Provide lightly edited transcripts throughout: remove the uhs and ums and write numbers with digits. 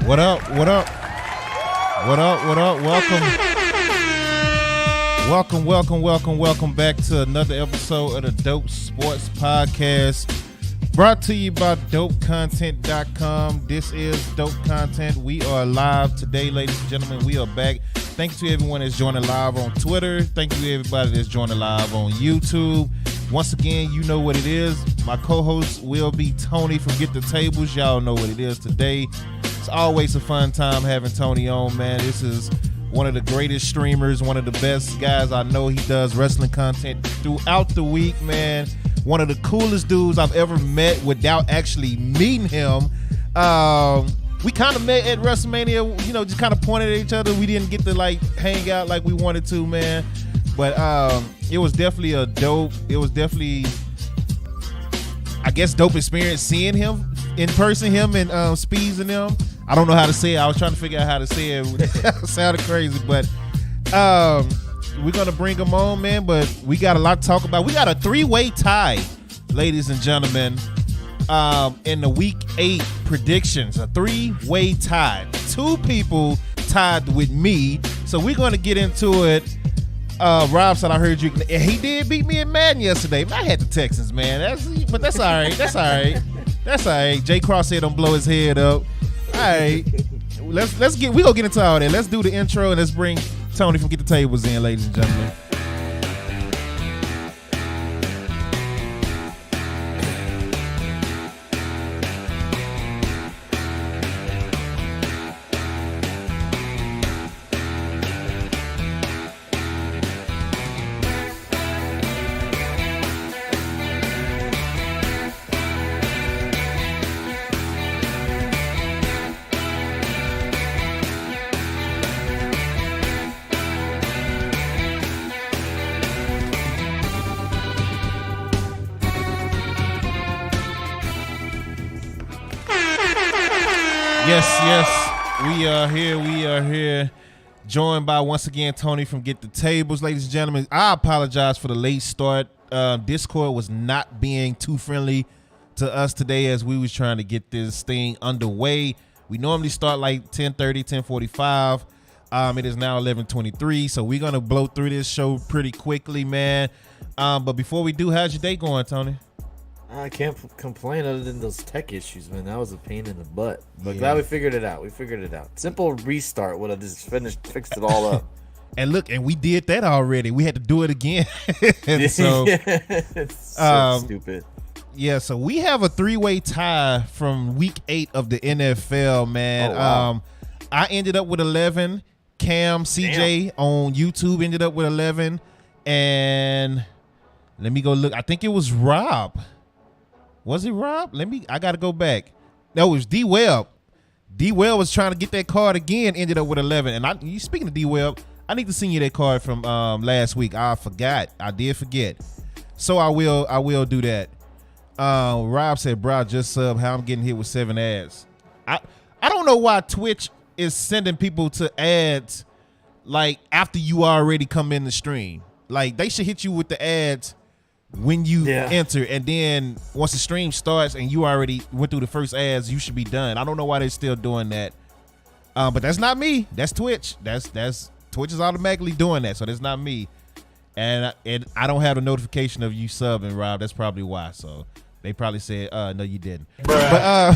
What up? What up? What up? What up? Welcome back to another episode of the Dope Sports Podcast, brought to you by DopeContent.com. This is Dope Content. We are live today, ladies and gentlemen. We are back. Thank you to everyone that's joining live on Twitter. Thank you to everybody that's joining live on YouTube. Once again, you know what it is. My co-host will be Tony from Get the Tables. Y'all know what it is today. It's always a fun time having Tony on, man. This is one of the greatest streamers, one of the best guys I know. He does wrestling content throughout the week, man. One of the coolest dudes I've ever met without actually meeting him. We kind of met at WrestleMania, you know, just kind of pointed at each other. We didn't get to like hang out like we wanted to, man. But it was definitely dope experience seeing him in person, him and Speeds and them. I don't know how to say it. I was trying to figure out how to say it. It sounded crazy, but we're going to bring him on, man. But we got a lot to talk about. We got a three-way tie, ladies and gentlemen, in the Week 8 predictions. A three-way tie. Two people tied with me. So we're going to get into it. Rob said, I heard you. And he did beat me in Madden yesterday. I had the Texans, man. But that's all right. That's all right. That's all right. Jay Cross said don't blow his head up. All right. We gonna get into all that. Let's do the intro and let's bring Tony from Get the Tables in, ladies and gentlemen. Yes, we are here, joined by, once again, Tony from Get the Tables. Ladies and gentlemen, I apologize for the late start. Discord was not being too friendly to us today as we was trying to get this thing underway. We normally start like 10:30, 10:45. It is now 11:23, so we're going to blow through this show pretty quickly, man. But before we do, how's your day going, Tony? I can't complain other than those tech issues, man. That was a pain in the butt. But glad we figured it out. Simple rretart would have just fixed it all up. And look, and we did that already. We had to do it again. So, it's so stupid. Yeah, so we have a three-way tie from Week 8 of the NFL, man. Oh, wow. I ended up with 11. Cam, CJ on YouTube ended up with 11. And let me go look. I think it was Rob. Was it Rob? I got to go back. No, it was D-Web. D-Web was trying to get that card again, ended up with 11. And speaking of D-Web, I need to send you that card from last week. I forgot. I did forget. So I will do that. Rob said, bro, just sub how I'm getting hit with 7 ads. I don't know why Twitch is sending people to ads like after you already come in the stream. Like they should hit you with the ads when you enter, and then once the stream starts and you already went through the first ads, you should be done. I don't know why they're still doing that. But that's not me. That's Twitch. That's Twitch is automatically doing that, so that's not me. And I don't have the notification of you subbing, Rob. That's probably why. So they probably said, no, you didn't. But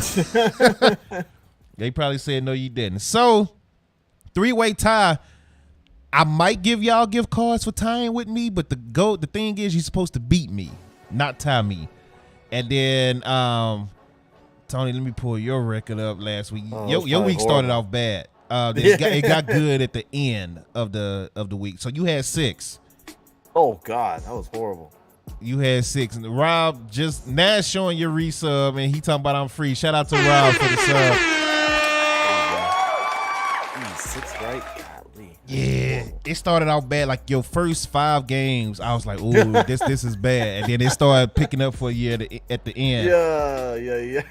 they probably said, no, you didn't. So three-way tie. I might give y'all gift cards for tying with me, but the thing is you're supposed to beat me, not tie me. And then Tony, let me pull your record up last week. Your week started off bad. It got good at the end of the week. So you had 6. Oh God, that was horrible. You had 6. And Rob just now showing your resub, and he talking about I'm free. Shout out to Rob for the sub. 6, right? Yeah, it started out bad. Like your first 5 games, I was like, "Ooh, this is bad," and then it started picking up for you at the end. Yeah.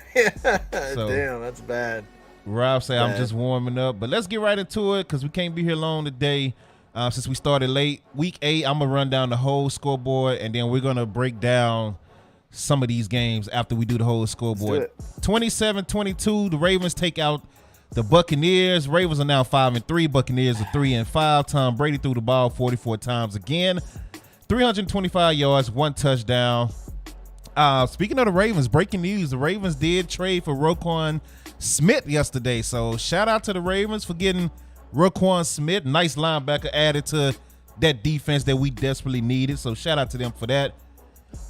So, damn, that's bad. Rob said, "I'm just warming up," but let's get right into it because we can't be here long today. Since we started late, Week 8, I'm gonna run down the whole scoreboard, and then we're gonna break down some of these games after we do the whole scoreboard. 27-22, the Ravens take out The Buccaneers, Ravens are now 5-3. Buccaneers are 3-5. Tom Brady threw the ball 44 times again. 325 yards, 1 touchdown. Speaking of the Ravens, breaking news: the Ravens did trade for Roquan Smith yesterday. So shout out to the Ravens for getting Roquan Smith, nice linebacker added to that defense that we desperately needed. So shout out to them for that.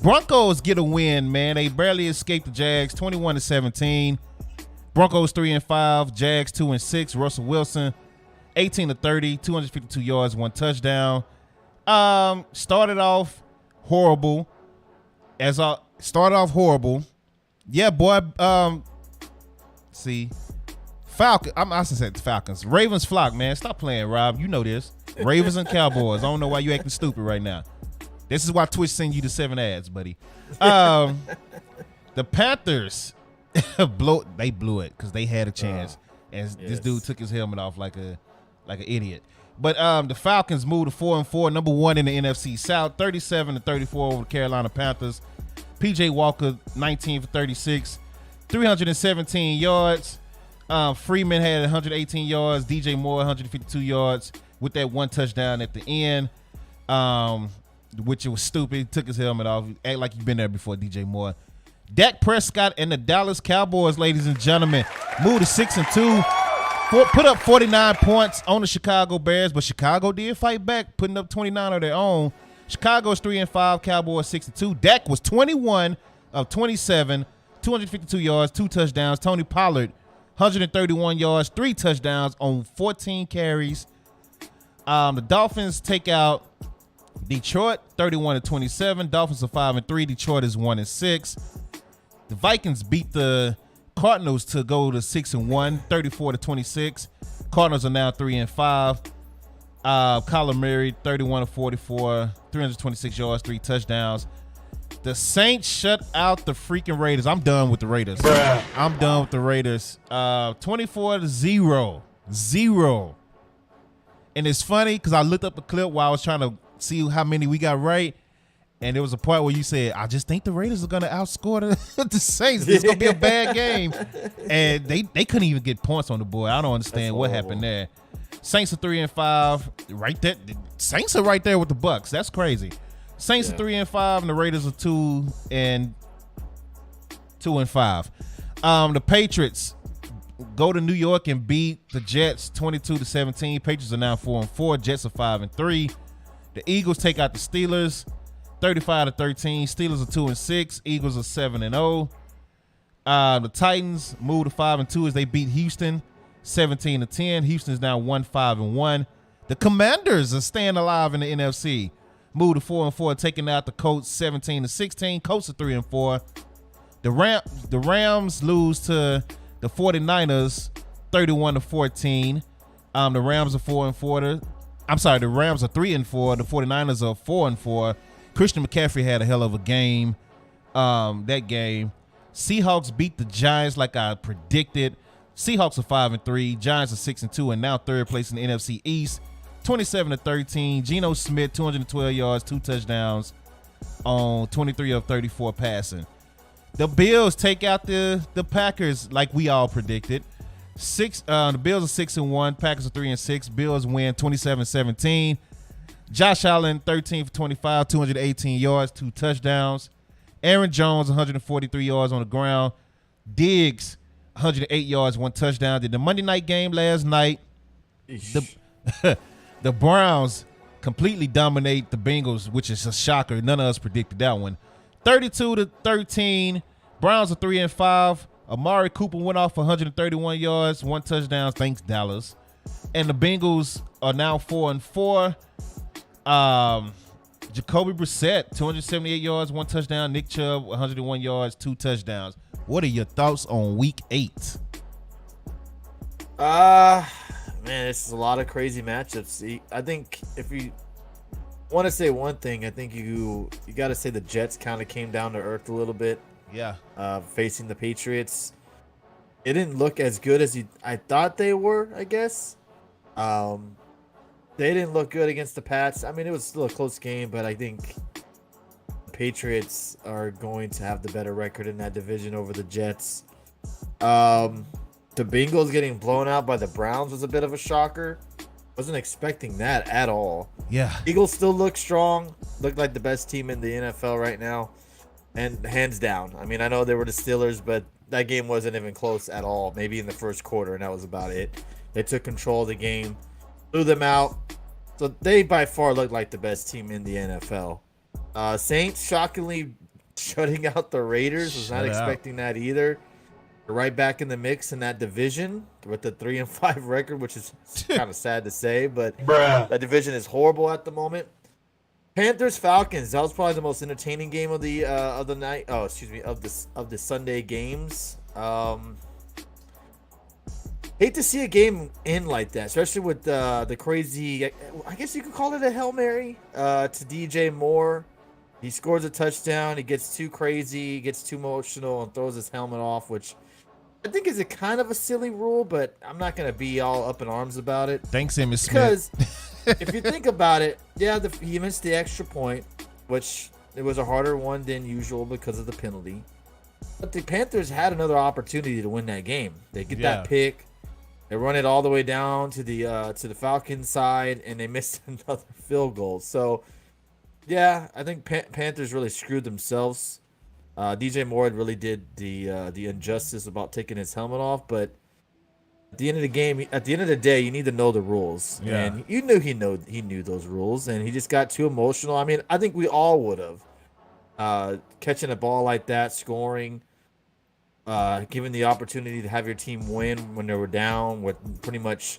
Broncos get a win, man. They barely escaped the Jags, 21-17. Broncos 3-5, Jags 2-6. Russell Wilson, 18-30, 252 yards, 1 touchdown. Started off horrible. Yeah, boy. See, I said Falcons. Ravens flock, man. Stop playing, Rob. You know this. Ravens and Cowboys. I don't know why you acting stupid right now. This is why Twitch send you the 7 ads, buddy. The Panthers blew it because they had a chance, and this dude took his helmet off like an idiot. But the Falcons moved to 4-4, number 1 in the NFC South, 37-34 over the Carolina Panthers. PJ Walker, 19 for 36, 317 yards. Freeman had 118 yards. DJ Moore, 152 yards with that 1 touchdown at the end, which it was stupid. He took his helmet off. Act like you've been there before, DJ Moore. Dak Prescott and the Dallas Cowboys, ladies and gentlemen, moved to 6-2. Put up 49 points on the Chicago Bears, but Chicago did fight back, putting up 29 of their own. Chicago's 3-5, Cowboys 6-2. Dak was 21 of 27, 252 yards, 2 touchdowns. Tony Pollard, 131 yards, 3 touchdowns on 14 carries. The Dolphins take out Detroit, 31-27. Dolphins are 5-3. Detroit is 1-6. The Vikings beat the Cardinals to go to 6-1, 34-26. Cardinals are now 3-5. Kyler Murray, 31-44, 326 yards, 3 touchdowns. The Saints shut out the freaking Raiders. I'm done with the Raiders. I'm done with the Raiders. 24-0. And it's funny because I looked up a clip while I was trying to see how many we got right. And there was a part where you said, I just think the Raiders are going to outscore the Saints. It's going to be a bad game. And they couldn't even get points on the board. I don't understand what happened there. Saints are 3-5. Right there. Saints are right there with the Bucks. That's crazy. Saints are 3-5, and the Raiders are 2-5. The Patriots go to New York and beat the Jets 22-17. Patriots are now 4-4. Jets are 5-3. The Eagles take out the Steelers 35-13. Steelers are 2-6. Eagles are 7-0. The Titans move to 5-2 as they beat Houston 17-10. Houston is now 1-5-1. The Commanders are staying alive in the NFC. Move to 4-4, taking out the Colts 17-16. Colts are 3-4. The Rams lose to the 49ers 31-14. The Rams are 4-4. I'm sorry, the Rams are 3-4. The 49ers are 4-4. Christian McCaffrey had a hell of a game. That game. Seahawks beat the Giants like I predicted. Seahawks are 5-3. Giants are 6-2 and now 3rd place in the NFC East. 27-13. Geno Smith, 212 yards, 2 touchdowns on 23 of 34 passing. The Bills take out the Packers like we all predicted. The Bills are 6-1. Packers are 3-6. Bills win 27-17. Josh Allen, 13 for 25, 218 yards, 2 touchdowns. Aaron Jones, 143 yards on the ground. Diggs, 108 yards, 1 touchdown. Did the Monday night game last night. The Browns completely dominate the Bengals, which is a shocker. None of us predicted that one. 32-13. Browns are 3-5. Amari Cooper went off for 131 yards, 1 touchdown. Thanks, Dallas. And the Bengals are now 4-4. Jacoby Brissett, 278 yards, 1 touchdown. Nick Chubb, 101 yards, 2 touchdowns. What are your thoughts on Week 8? Man, this is a lot of crazy matchups. I think if you want to say one thing, I think you got to say the Jets kind of came down to earth a little bit. Yeah. Facing the Patriots, it didn't look as good as I thought they were. I guess. They didn't look good against the Pats. I mean, it was still a close game, but I think the Patriots are going to have the better record in that division over the Jets. The Bengals getting blown out by the Browns was a bit of a shocker. Wasn't expecting that at all. Yeah. Eagles still look strong. Look like the best team in the NFL right now. And hands down. I mean, I know they were the Steelers, but that game wasn't even close at all. Maybe in the first quarter, and that was about it. They took control of the game, blew them out. So they by far look like the best team in the NFL. Saints shockingly shutting out the Raiders. Was not expecting that either. They're right back in the mix in that division with the 3-5 record, which is kind of sad to say, but that division is horrible at the moment. Panthers Falcons. That was probably the most entertaining game of the night. Oh, excuse me, of the Sunday games. Hate to see a game end like that, especially with the crazy. I guess you could call it a Hail Mary to DJ Moore. He scores a touchdown. He gets too crazy, gets too emotional, and throws his helmet off, which I think is a kind of a silly rule, but I'm not going to be all up in arms about it. Thanks, Emmitt Smith. Because if you think about it, yeah, he missed the extra point, which it was a harder one than usual because of the penalty. But the Panthers had another opportunity to win that game. They get that pick. They run it all the way down to the Falcons side, and they missed another field goal. So, yeah, I think Panthers really screwed themselves. DJ Moore really did the injustice about taking his helmet off, but at the end of the game, at the end of the day, you need to know the rules. Yeah. And you knew he knew those rules, and he just got too emotional. I mean, I think we all would have. Catching a ball like that, scoring, given the opportunity to have your team win when they were down, with pretty much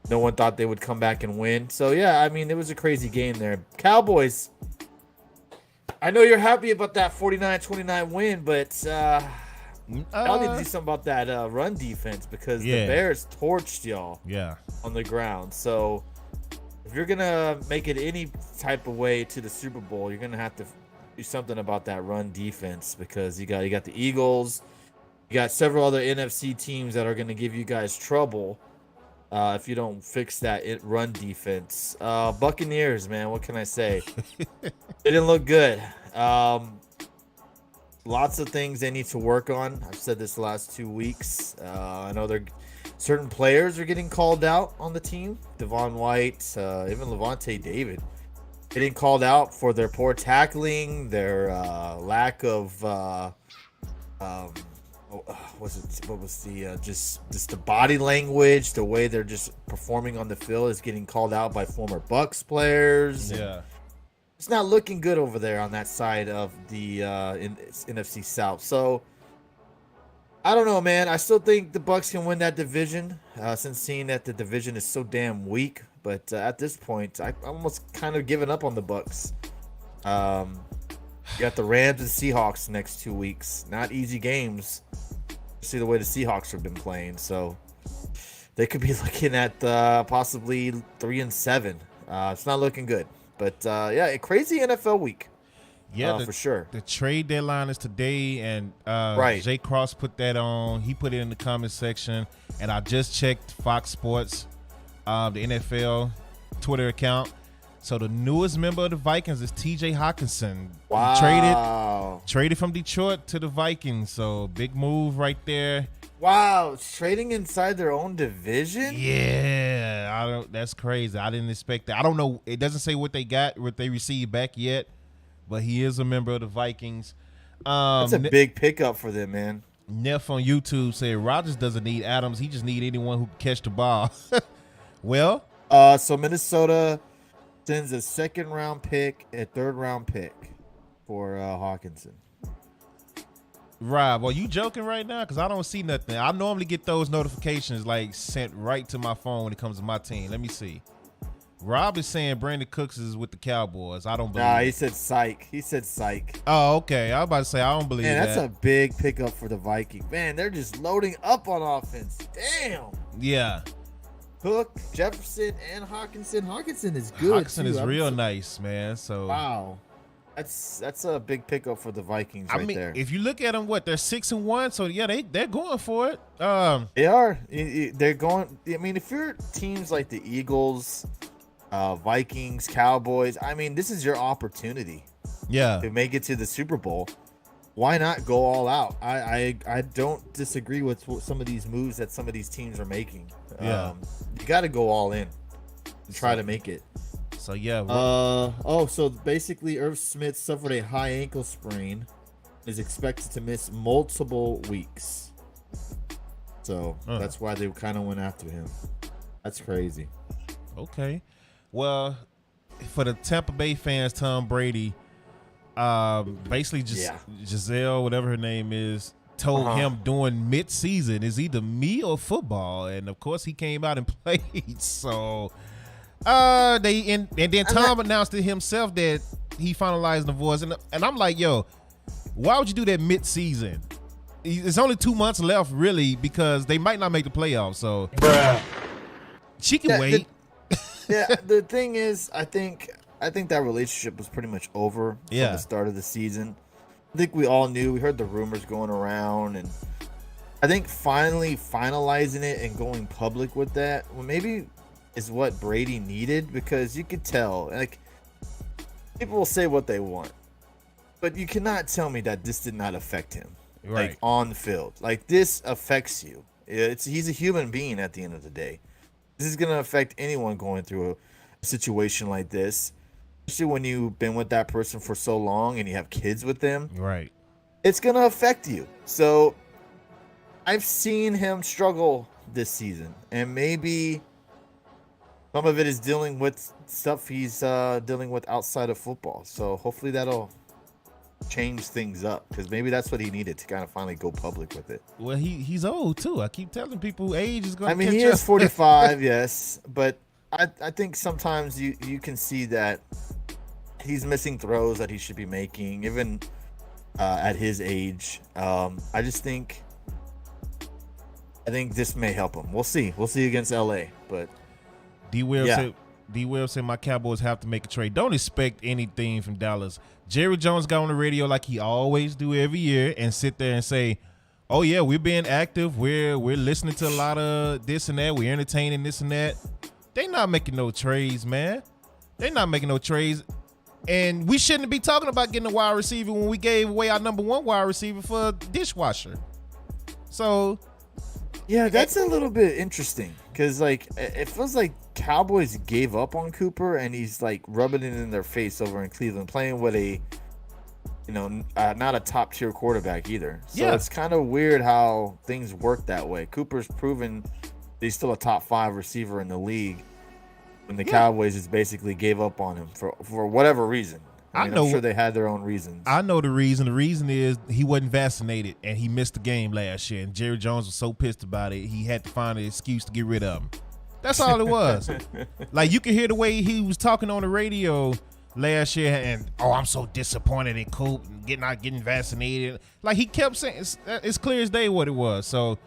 no one thought they would come back and win. So, yeah, I mean, it was a crazy game there. Cowboys, I know you're happy about that 49-29 win, but y'all need to do something about that run defense because the Bears torched y'all on the ground. So if you're going to make it any type of way to the Super Bowl, you're going to have to do something about that run defense because you got the Eagles. You got several other NFC teams that are going to give you guys trouble if you don't fix that run defense. Buccaneers, man, what can I say? They didn't look good. Lots of things they need to work on. I've said this the last 2 weeks. I know certain players are getting called out on the team. Devon White, even Levante David, getting called out for their poor tackling, their lack of just the body language, the way they're just performing on the field is getting called out by former Bucs players. Yeah. It's not looking good over there on that side of the NFC South. So I don't know, man. I still think the Bucs can win that division, since seeing that the division is so damn weak. But at this point, I'm almost kind of giving up on the Bucs. You got the Rams and Seahawks next 2 weeks. Not easy games. See the way the Seahawks have been playing, so they could be looking at possibly 3-7. It's not looking good. But yeah, a crazy NFL week. Yeah, for sure. The trade deadline is today, and right. Jay Cross put that on. He put it in the comment section, and I just checked Fox Sports, the NFL Twitter account. So the newest member of the Vikings is T.J. Hawkinson. Wow. Traded from Detroit to the Vikings. So big move right there. Wow, trading inside their own division? Yeah, that's crazy. I didn't expect that. I don't know. It doesn't say what they received back yet, but he is a member of the Vikings. That's a big pickup for them, man. Neff on YouTube said Rodgers doesn't need Adams. He just need anyone who can catch the ball. Well, so Minnesota sends a second-round pick, a third-round pick for Hawkinson. Rob, are you joking right now? Because I don't see nothing. I normally get those notifications like sent right to my phone when it comes to my team. Let me see. Rob is saying Brandon Cooks is with the Cowboys. I don't believe. Nah, he said psych. Oh, okay. I was about to say I don't believe that. Man, that's a big pickup for the Vikings. Man, they're just loading up on offense. Damn. Yeah. Cook, Jefferson, and Hawkinson. Hawkinson is good. Hawkinson is real nice, man. So wow. That's a big pickup for the Vikings there. If you look at them, they're 6-1, so yeah, they're going for it. They are. They're going. I mean, if you're teams like the Eagles, Vikings, Cowboys, I mean, this is your opportunity. Yeah. To make it to the Super Bowl. why not go all out? I don't disagree with some of these moves that some of these teams are making. Yeah. You got to go all in and try to make it. So yeah. So basically, Irv Smith suffered a high ankle sprain, is expected to miss multiple weeks. So that's why they kind of went after him. That's crazy. Okay. Well, for the Tampa Bay fans, Tom Brady, basically just Giselle, whatever her name is, told him during mid-season is either me or football, and of course he came out and played. So and then Tom announced it himself that he finalized the divorce, and I'm like, yo, why would you do that mid-season? It's only 2 months left, really, because they might not make the playoffs. So she can wait. The thing is, I think that relationship was pretty much over from the start of the season. I think we all knew. We heard the rumors going around, and I think finally finalizing it and going public with that, well, maybe is what Brady needed, because you could tell. Like, people will say what they want, but you cannot tell me that this did not affect him. Right. Like, on the field. Like, this affects you. He's a human being at the end of the day. This is going to affect anyone going through a situation like this, especially when you've been with that person for so long and you have kids with them. Right. It's going to affect you. So I've seen him struggle this season, and maybe some of it is dealing with stuff he's dealing with outside of football. So hopefully that'll change things up, because maybe that's what he needed to kind of finally go public with it. Well, he's old too. I keep telling people age is going to catch he up. is 45, yes, but I think sometimes you can see that he's missing throws that he should be making, even at his age. I think this may help him. We'll see against LA, but D-Webb said my Cowboys have to make a trade. Don't expect anything from Dallas. Jerry Jones got on the radio like he always do every year and sit there and say, oh yeah, we're being active. We're listening to a lot of this and that. We're entertaining this and that. They not making no trades, man. They not making no trades. And we shouldn't be talking about getting a wide receiver when we gave away our number one wide receiver for a dishwasher. So yeah, that's a little bit interesting, because like it feels like Cowboys gave up on Cooper, and he's like rubbing it in their face over in Cleveland, playing with a, not a top tier quarterback either. So it's kind of weird how things work that way. Cooper's proven he's still a top 5 receiver in the league, when the Cowboys just basically gave up on him for whatever reason. I'm sure they had their own reasons. I know the reason. The reason is he wasn't vaccinated and he missed the game last year. And Jerry Jones was so pissed about it, he had to find an excuse to get rid of him. That's all it was. Like, you can hear the way he was talking on the radio last year, and I'm so disappointed in Coop and not getting vaccinated. Like, he kept saying it's clear as day what it was. So,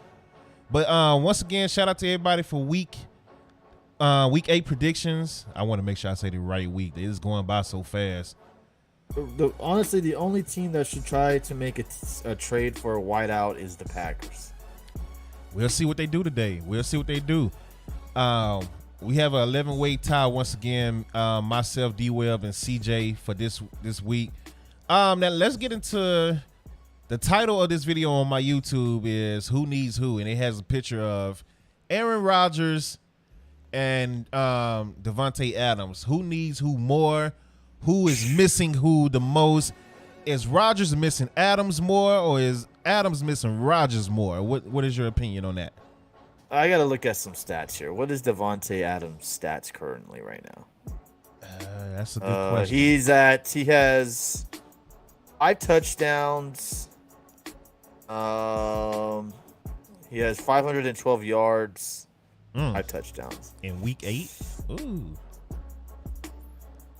but once again, shout out to everybody for week 8 predictions. I want to make sure I say the right week. It is going by so fast. Honestly, the only team that should try to make a trade for a wideout is the Packers. We'll see what they do today. We have an 11-way tie once again. Myself, D-Webb, and CJ for this week. Now let's get into the title of this video on my YouTube is Who Needs Who, and it has a picture of Aaron Rodgers and Davante Adams. Who needs who more? Who is missing who the most? Is Rodgers missing Adams more, or is Adams missing Rodgers more? What is your opinion on that? I got to look at some stats here. What is Davante Adams' stats currently right now? That's a good question. He has 5 touchdowns. He has 512 yards, 5 touchdowns. In week 8? Ooh.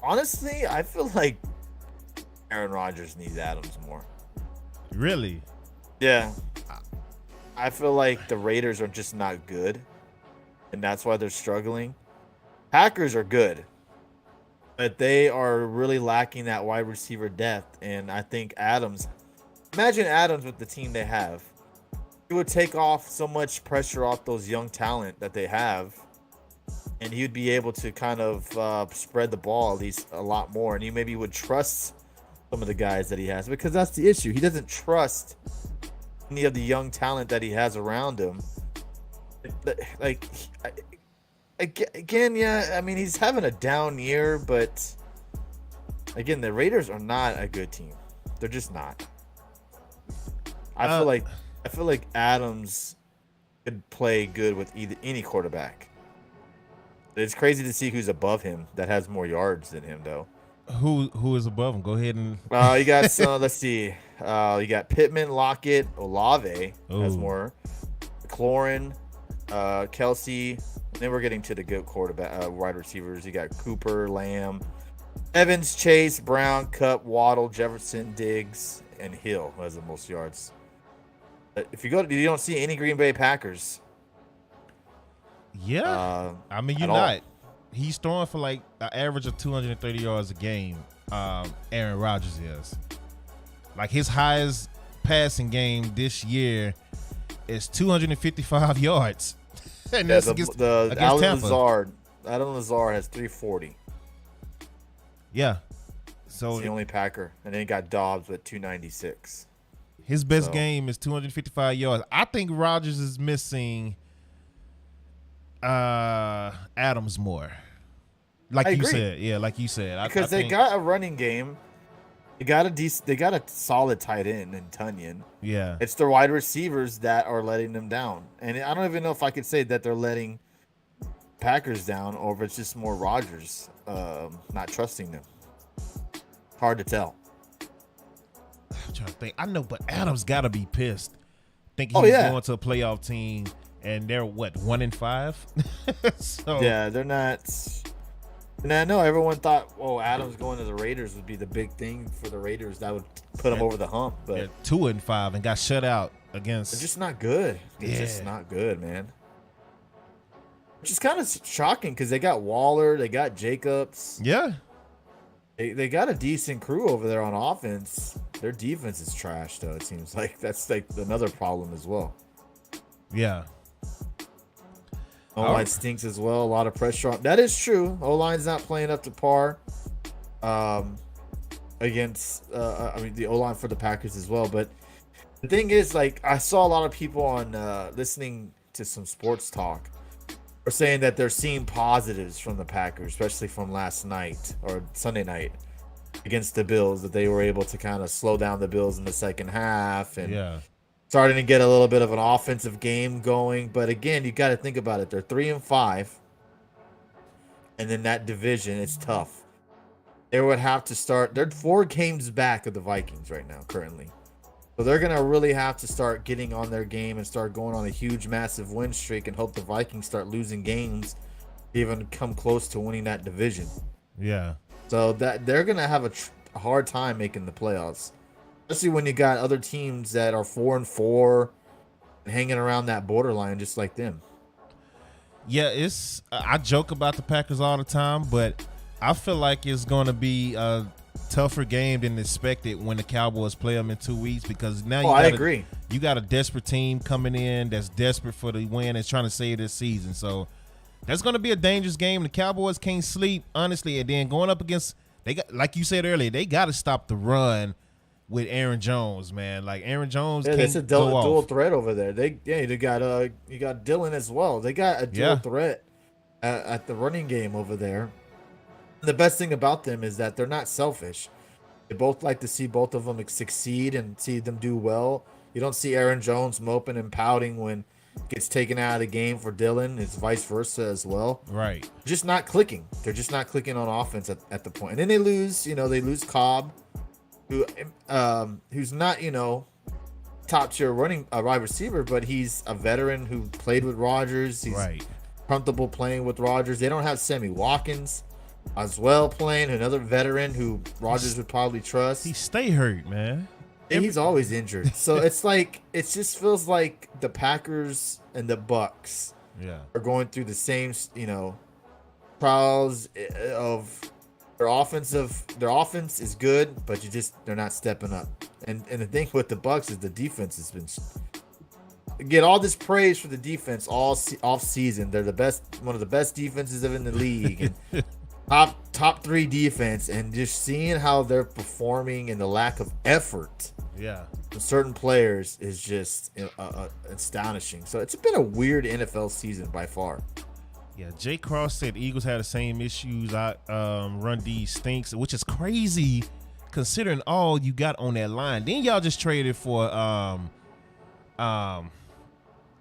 Honestly, I feel like Aaron Rodgers needs Adams more. Really? Yeah. I feel like the Raiders are just not good, and that's why they're struggling. Packers are good, but they are really lacking that wide receiver depth, and I think imagine Adams with the team they have. He would take off so much pressure off those young talent that they have, and he would be able to kind of spread the ball at least a lot more, and he maybe would trust some of the guys that he has, because that's the issue. He doesn't trust any of the young talent that he has around him. Like, again, yeah, I mean, he's having a down year, but again, the Raiders are not a good team. They're just not. I feel like Adams could play good with any quarterback. It's crazy to see who's above him that has more yards than him, though. Who is above him? Go ahead and. You got some. Let's see. You got Pittman, Lockett, Olave has more. McLaurin, Kelsey. And then we're getting to the good quarterback, wide receivers. You got Cooper, Lamb, Evans, Chase, Brown, Kupp, Waddle, Jefferson, Diggs, and Hill, who has the most yards. But if you don't see any Green Bay Packers. Yeah, I mean, you're not. He's throwing for like an average of 230 yards a game. Aaron Rodgers is. Like, his highest passing game this year is 255 yards. And that's against Tampa. Adam Lazard has 340. Yeah. So he's the only Packer. And then you got Dobbs with 296. His best game is 255 yards. I think Rodgers is missing Adams more. Like you said. Yeah, like you said. Because they got a running game. They got a solid tight end in Tunyon. Yeah. It's the wide receivers that are letting them down. And I don't even know if I could say that they're letting Packers down, or if it's just more Rodgers not trusting them. Hard to tell. I'm trying to think. I know, but Adams got to be pissed. Thinking he's going to a playoff team, and they're, 1-5? So yeah, they're not. And I know everyone thought, Adams going to the Raiders would be the big thing for the Raiders. That would put them over the hump. But they're 2-5 and got shut out against. They're just not good. They're just not good, man. Which is kind of shocking because they got Waller, they got Jacobs. Yeah. They got a decent crew over there on offense. Their defense is trash, though. It seems like that's like another problem as well. Yeah. O-line stinks as well. A lot of pressure on. That is true. O-line's not playing up to par against, the O-line for the Packers as well. But the thing is, like, I saw a lot of people on listening to some sports talk are saying that they're seeing positives from the Packers, especially from last night or Sunday night against the Bills, that they were able to kind of slow down the Bills in the second half and starting to get a little bit of an offensive game going. But again, you got to think about it. They're 3-5. And then that division, it's tough. They would have to start. They're 4 games back of the Vikings right now, currently. So they're going to really have to start getting on their game and start going on a huge, massive win streak and hope the Vikings start losing games to even come close to winning that division. Yeah. So that they're going to have a hard time making the playoffs. Especially when you got other teams that are 4-4 and hanging around that borderline just like them. Yeah, I joke about the Packers all the time, but I feel like it's going to be a tougher game than expected when the Cowboys play them in 2 weeks, because now I agree. You got a desperate team coming in that's desperate for the win and trying to save this season. So that's going to be a dangerous game. The Cowboys can't sleep, honestly, and then going up against, they got, like you said earlier, they got to stop the run with Aaron Jones, man. Like, Aaron Jones can't it's a go off. dual threat over there. They got you got Dylan as well. They got a dual threat at the running game over there. And the best thing about them is that they're not selfish. They both like to see both of them succeed and see them do well. You don't see Aaron Jones moping and pouting when gets taken out of the game for Dylan. It's vice versa as well. Right. Just not clicking. They're just not clicking on offense at the point. And then they lose. They lose Cobb, who's not top tier running wide receiver, but he's a veteran who played with Rodgers. He's comfortable playing with Rodgers. They don't have Sammy Watkins as well playing, another veteran who Rodgers would probably trust. He stay hurt, man. He's always injured. So it's like, it just feels like the Packers and the Bucks are going through the same, trials of their offense is good, but they're not stepping up. And the thing with the Bucks is the defense has been get all this praise for the defense all off season. They're one of the best defenses in the league, and top 3 defense, and just seeing how they're performing and the lack of effort Yeah. for certain players is just astonishing. So it's been a weird NFL season by far. Yeah, Jay Cross said Eagles had the same issues. Run D stinks, which is crazy considering all you got on that line. Then y'all just traded for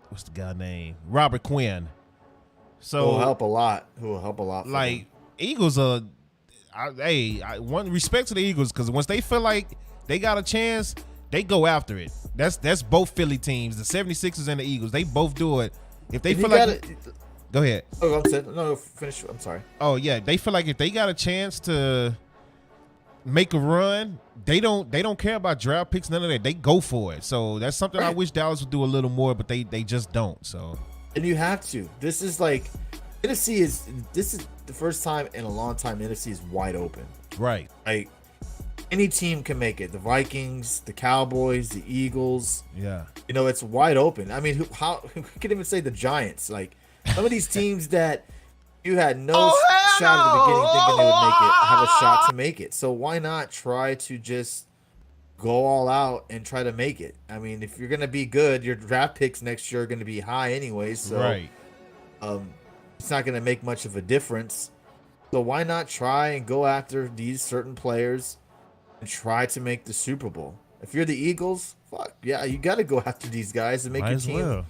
what's the guy name? Robert Quinn. So Who will help a lot. Like Eagles are, one respect to the Eagles, because once they feel like they got a chance, they go after it. That's both Philly teams, the 76ers and the Eagles. They both do it. If they feel like go ahead. Oh, I'm saying, no, finish. I'm sorry. Oh yeah, they feel like if they got a chance to make a run, they don't care about draft picks, none of that. They go for it. So that's something I wish Dallas would do a little more, but they just don't. So, and you have to. This is like this is the first time in a long time NFC is wide open. Right. Like any team can make it. The Vikings, the Cowboys, the Eagles. Yeah. You know, it's wide open. I mean, who can even say the Giants? Like some of these teams that you had no shot at the beginning thinking they would make it, have a shot to make it. So why not try to just go all out and try to make it? I mean, if you're going to be good, your draft picks next year are going to be high anyways. So right. It's not going to make much of a difference. So why not try and go after these certain players and try to make the Super Bowl? If you're the Eagles, fuck yeah, you got to go after these guys and make your team.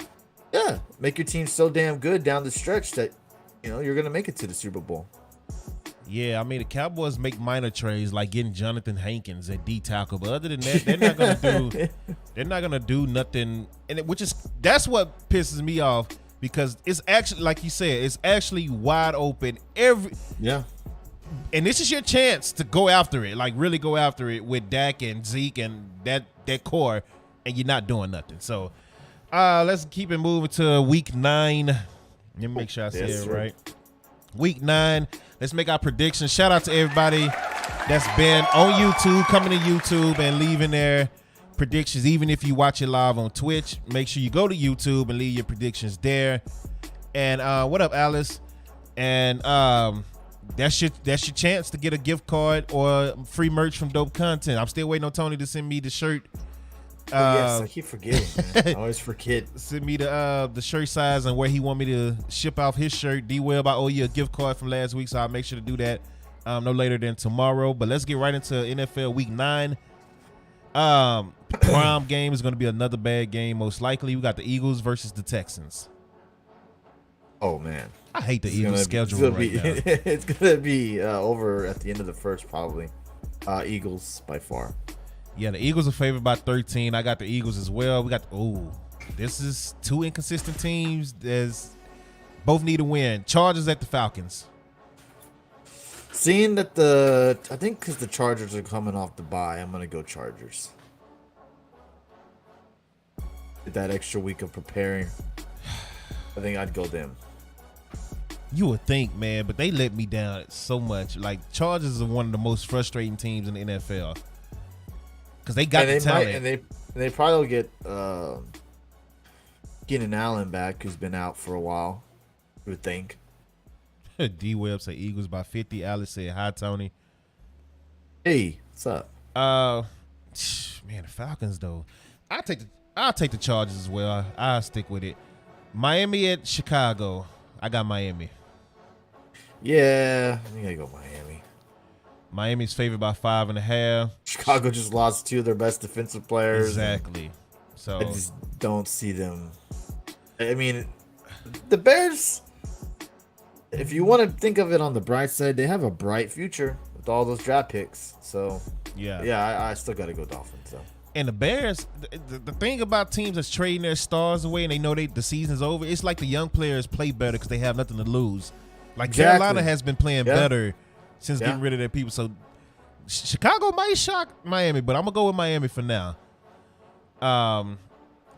Yeah, make your team so damn good down the stretch that you're gonna make it to the Super Bowl. Yeah, I mean the Cowboys make minor trades like getting Jonathan Hankins at D tackle, but other than that, they're not gonna do nothing. And that's what pisses me off, because it's actually, like you said, it's actually wide open. And this is your chance to go after it, like really go after it with Dak and Zeke and that core, and you're not doing nothing. So let's keep it moving to week 9. Let me make sure I say it right. Week 9. Let's make our predictions. Shout out to everybody that's been on YouTube, coming to YouTube and leaving their predictions. Even if you watch it live on Twitch, make sure you go to YouTube and leave your predictions there. And what up, Alice? And that's your chance to get a gift card or free merch from Dope Content. I'm still waiting on Tony to send me the shirt. Yes, I keep forgetting, man. I always forget. Send me the shirt size and where he want me to ship off his shirt. D-Web, I owe you a gift card from last week, so I'll make sure to do that no later than tomorrow. But let's get right into NFL Week 9. Prime game is going to be another bad game, most likely. We got the Eagles versus the Texans. Oh, man. I hate the Eagles' schedule right now. It's going to be over at the end of the first, probably. Eagles by far. Yeah, the Eagles are favored by 13. I got the Eagles as well. We got this is 2 inconsistent teams. Both need to win. Chargers at the Falcons. Seeing that I think because the Chargers are coming off the bye, I'm gonna go Chargers. With that extra week of preparing, I think I'd go them. You would think, man, but they let me down so much. Like, Chargers are one of the most frustrating teams in the NFL. Because they got the talent. And they probably will get Keenan Allen back, who's been out for a while, you would think. D-Web say Eagles by 50. Alice said, hi, Tony. Hey, what's up? Man, the Falcons, though. I'll take the Chargers as well. I'll stick with it. Miami at Chicago. I got Miami. Yeah, I think I go Miami. Miami's favored by 5.5. Chicago just lost 2 of their best defensive players. Exactly. So I just don't see them. I mean, the Bears, if you want to think of it on the bright side, they have a bright future with all those draft picks. So yeah, I still got to go Dolphins though. And the Bears, the thing about teams that's trading their stars away and they know the season's over, it's like the young players play better because they have nothing to lose. Like Carolina has been playing better since getting rid of their people. So Chicago might shock Miami, but I'm going to go with Miami for now.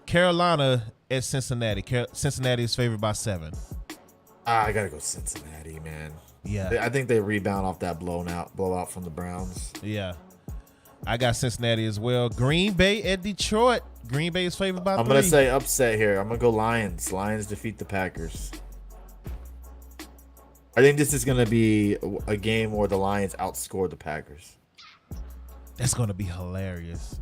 Carolina at Cincinnati. Cincinnati is favored by 7. I got to go Cincinnati, man. Yeah. I think they rebound off that blowout from the Browns. Yeah. I got Cincinnati as well. Green Bay at Detroit. Green Bay is favored by 3. I'm going to say upset here. I'm going to go Lions. Lions defeat the Packers. I think this is going to be a game where the Lions outscore the Packers. That's gonna be hilarious.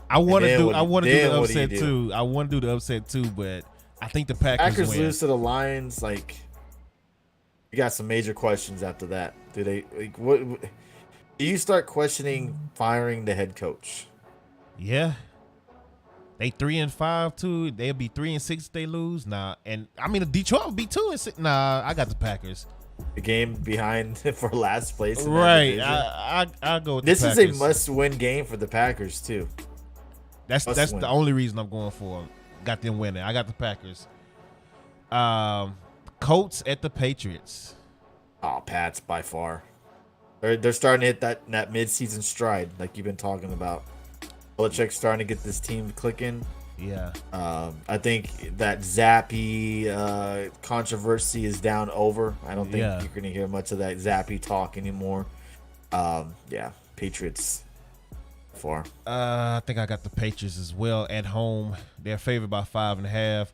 I want to do the upset too. I want to do the upset too, but I think the Packers win. Lose to the Lions. Like, you got some major questions after that. Do they like what? Do you start questioning firing the head coach? Yeah. They 3-5 too. They'll be 3-6 if they lose. Nah, and I mean Detroit will be 2-6. Nah, I got the Packers. The game behind for last place. Right. I go with this the Packers. This is a must-win game for the Packers too. That's the only reason I'm going for. Got them winning. I got the Packers. Colts at the Patriots. Oh, Pats by far. They're starting to hit that mid-season stride like you've been talking about. Belichick's starting to get this team clicking. Yeah. I think that Zappy controversy is down over. I don't think you're going to hear much of that Zappy talk anymore. Yeah, Patriots. I think I got the Patriots as well at home. They're favored by 5.5.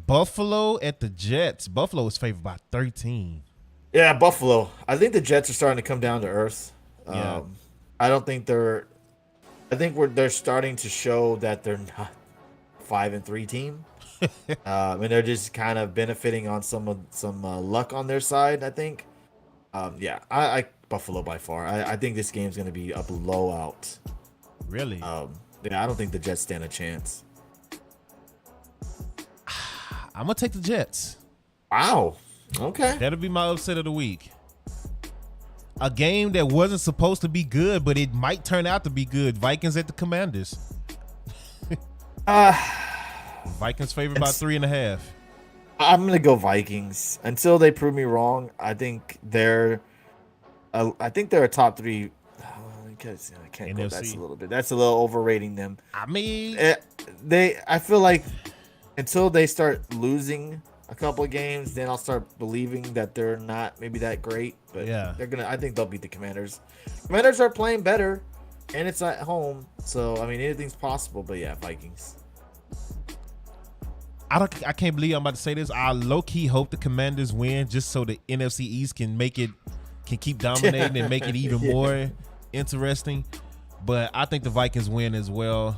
Buffalo at the Jets. Buffalo is favored by 13. Yeah, Buffalo. I think the Jets are starting to come down to earth. I don't think they're. I think they're starting to show that they're not 5-3 team. And they're just kind of benefiting on some luck on their side. I think. I Buffalo by far. I think this game's going to be a blowout. Really? Yeah, I don't think the Jets stand a chance. I'm gonna take the Jets. Wow. Okay. That'll be my upset of the week. A game that wasn't supposed to be good, but it might turn out to be good. Vikings at the Commanders. Vikings favored by 3.5. I'm gonna go Vikings until they prove me wrong. I think they're a top 3. I can't go. That's a little overrating them. I mean, I feel like until they start losing a couple of games, then I'll start believing that they're not maybe that great. But yeah, I think they'll beat the Commanders. Commanders are playing better, and it's at home, so I mean anything's possible. But yeah, Vikings. I can't believe I'm about to say this. I low key hope the Commanders win just so the NFC East can keep dominating and make it even more interesting. But I think the Vikings win as well.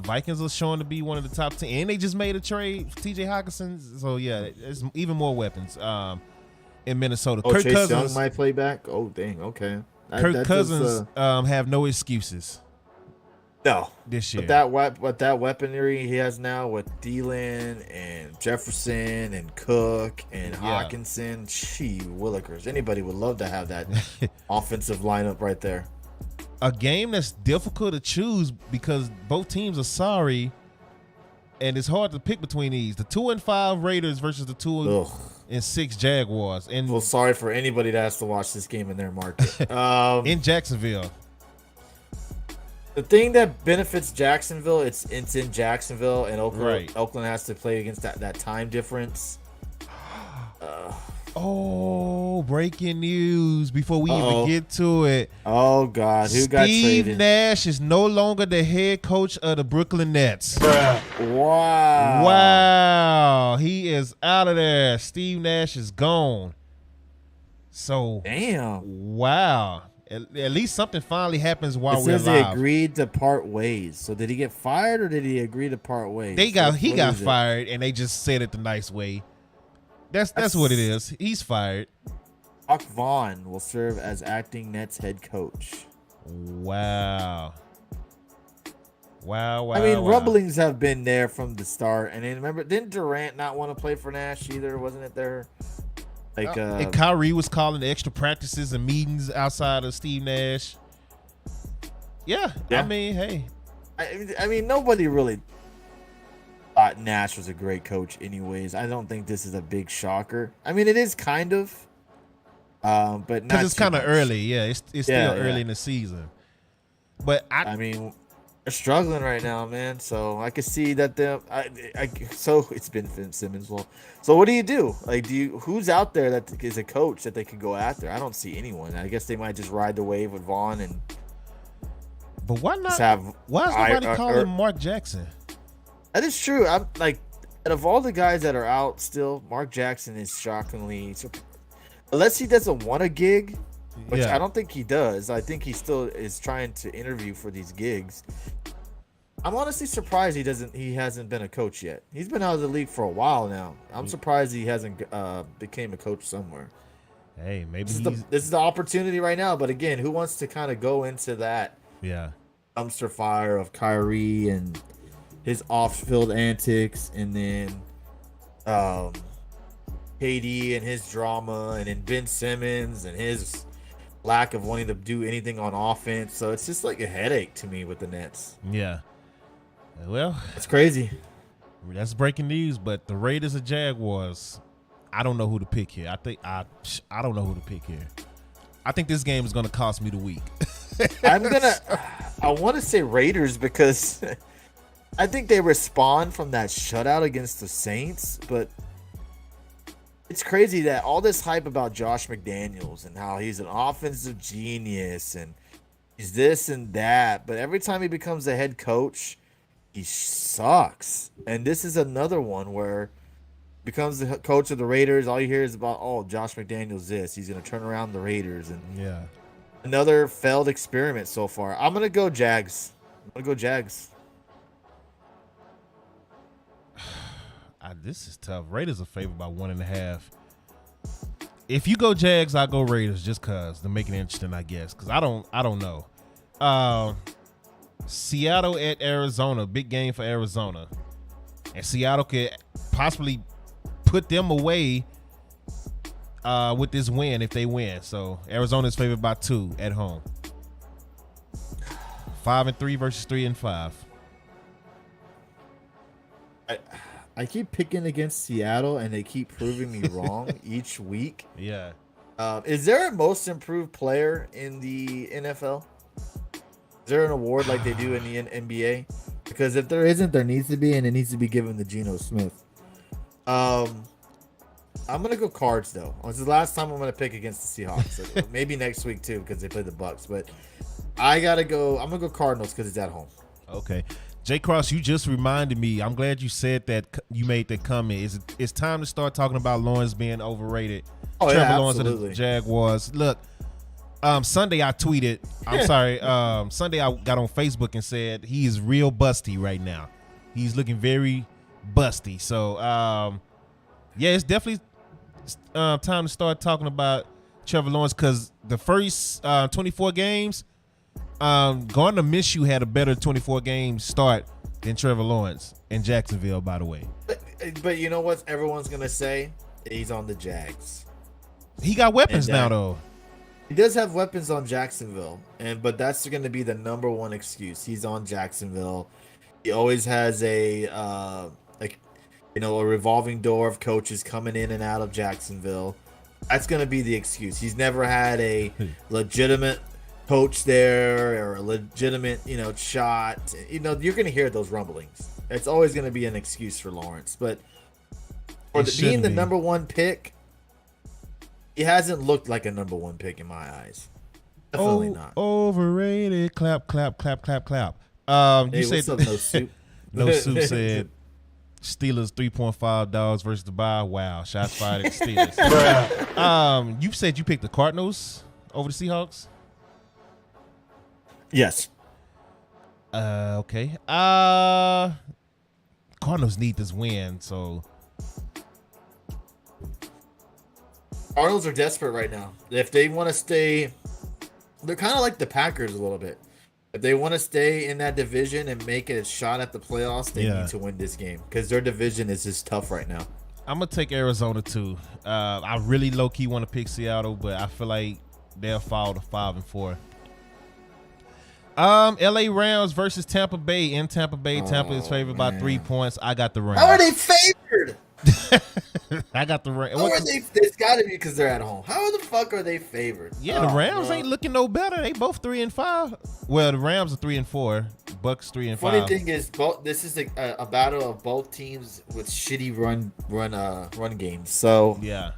Vikings are showing to be one of the top 10, and they just made a trade for TJ Hawkinson. So yeah, there's even more weapons in Minnesota. Kirk Chase Cousins Young might play back. Oh dang, okay. Kirk Cousins have no excuses. No, this year. But that weaponry he has now with Thielen and Jefferson and Cook and Hawkinson, gee willikers. Anybody would love to have that offensive lineup right there. A game that's difficult to choose because both teams are sorry, and it's hard to pick between these. The 2-5 Raiders versus the 2-6 Jaguars. And well, sorry for anybody that has to watch this game in their market. In Jacksonville. The thing that benefits Jacksonville, it's in Jacksonville, and Oakland has to play against that time difference. Oh, breaking news before we even get to it. Oh, God. Who got traded? Steve Nash is no longer the head coach of the Brooklyn Nets. Wow. Wow. He is out of there. Steve Nash is gone. So, damn. Wow. At least something finally happens while we're alive. It says they agreed to part ways. So did he get fired or did he agree to part ways? He got fired, and they just said it the nice way. That's what it is. He's fired. Brock Vaughn will serve as acting Nets head coach. Wow. I mean, rumblings have been there from the start. And then remember, didn't Durant not want to play for Nash either? Wasn't it there? And Kyrie was calling the extra practices and meetings outside of Steve Nash. Yeah. I mean, hey. I mean, nobody really thought Nash was a great coach anyways. I don't think this is a big shocker. I mean, it is kind of. But not because it's kind of early. Yeah, it's still early in the season. But I mean, they're struggling right now, man. So I could see that so it's Ben Simmons. Well, so what do you do? Like, who's out there that is a coach that they could go after? I don't see anyone. I guess they might just ride the wave with Vaughn and. But why not? Why is nobody calling Mark Jackson? That is true. I'm like, out of all the guys that are out still, Mark Jackson is shockingly. unless he doesn't want a gig, which Yeah. I don't think he does. I think he still is trying to interview for these gigs. I'm honestly surprised he hasn't been a coach yet. He's been out of the league for a while now. I'm surprised he hasn't became a coach somewhere. Hey, maybe This is the opportunity right now. But again, who wants to kind of go into that dumpster fire of Kyrie and his off-field antics, and then KD and his drama, and then Ben Simmons and his lack of wanting to do anything on offense. So it's just like a headache to me with the Nets. Yeah. Well, it's crazy. That's breaking news, but the Raiders and Jaguars, I don't know who to pick here. I don't know who to pick here. I think this game is going to cost me the week. I want to say Raiders because I think they respond from that shutout against the Saints, but it's crazy that all this hype about Josh McDaniels and how he's an offensive genius and he's this and that, but every time he becomes a head coach, he sucks. And this is another one where becomes the coach of the Raiders. All you hear is about, oh, Josh McDaniels this. He's going to turn around the Raiders. And another failed experiment so far. I'm going to go Jags. This is tough. Raiders are favored by 1.5. If you go Jags, I go Raiders just cause to make it interesting, I guess. Cause I don't know. Seattle at Arizona, big game for Arizona, and Seattle could possibly put them away with this win if they win. So Arizona is favored by 2 at home. 5-3 versus 3-5. I keep picking against Seattle, and they keep proving me wrong each week. Yeah. Is there a most improved player in the NFL? Is there an award like they do in the NBA? Because if there isn't, there needs to be, and it needs to be given to Geno Smith. I'm gonna go Cards though. This is the last time I'm gonna pick against the Seahawks. Maybe next week too, because they play the Bucks. But I'm gonna go Cardinals because it's at home. Okay. J. Cross, you just reminded me. I'm glad you said that. You made that comment. It's time to start talking about Lawrence being overrated. Trevor Lawrence of the Jaguars. Look, Sunday I tweeted. I'm sorry. Sunday I got on Facebook and said he is real busty right now. He's looking very busty. So, yeah, it's definitely time to start talking about Trevor Lawrence because the first 24 games, Gardner Minshew had a better 24 game start than Trevor Lawrence in Jacksonville, by the way. But you know what everyone's going to say? He's on the Jags. He got weapons now, though. He does have weapons on Jacksonville, but that's going to be the number one excuse. He's on Jacksonville. He always has a revolving door of coaches coming in and out of Jacksonville. That's going to be the excuse. He's never had a legitimate coach there or a legitimate, shot. You're going to hear those rumblings. It's always going to be an excuse for Lawrence. But for being the number one pick, he hasn't looked like a number one pick in my eyes. Definitely not. Overrated. Clap, clap, clap, clap, clap. You said what's up, No Soup? No Soup said Steelers 3.5 dogs versus the bye. Wow, shots fired at the Steelers. You said you picked the Cardinals over the Seahawks. Yes. Okay. Cardinals need this win, so. Cardinals are desperate right now. If they want to stay, they're kind of like the Packers a little bit. If they want to stay in that division and make it a shot at the playoffs, they need to win this game because their division is just tough right now. I'm gonna take Arizona too. I really low key want to pick Seattle, but I feel like they'll fall to 5-4. LA Rams versus Tampa Bay in Tampa Bay. Tampa is favored by 3 points. I got the Rams. How are they favored? I got the Rams. How are they? It's got to be because they're at home. How the fuck are they favored? Yeah, the Rams ain't looking no better. They both 3-5. Well, the Rams are 3-4. Bucks 3-5. Funny thing is, this is a battle of both teams with shitty run games. So yeah,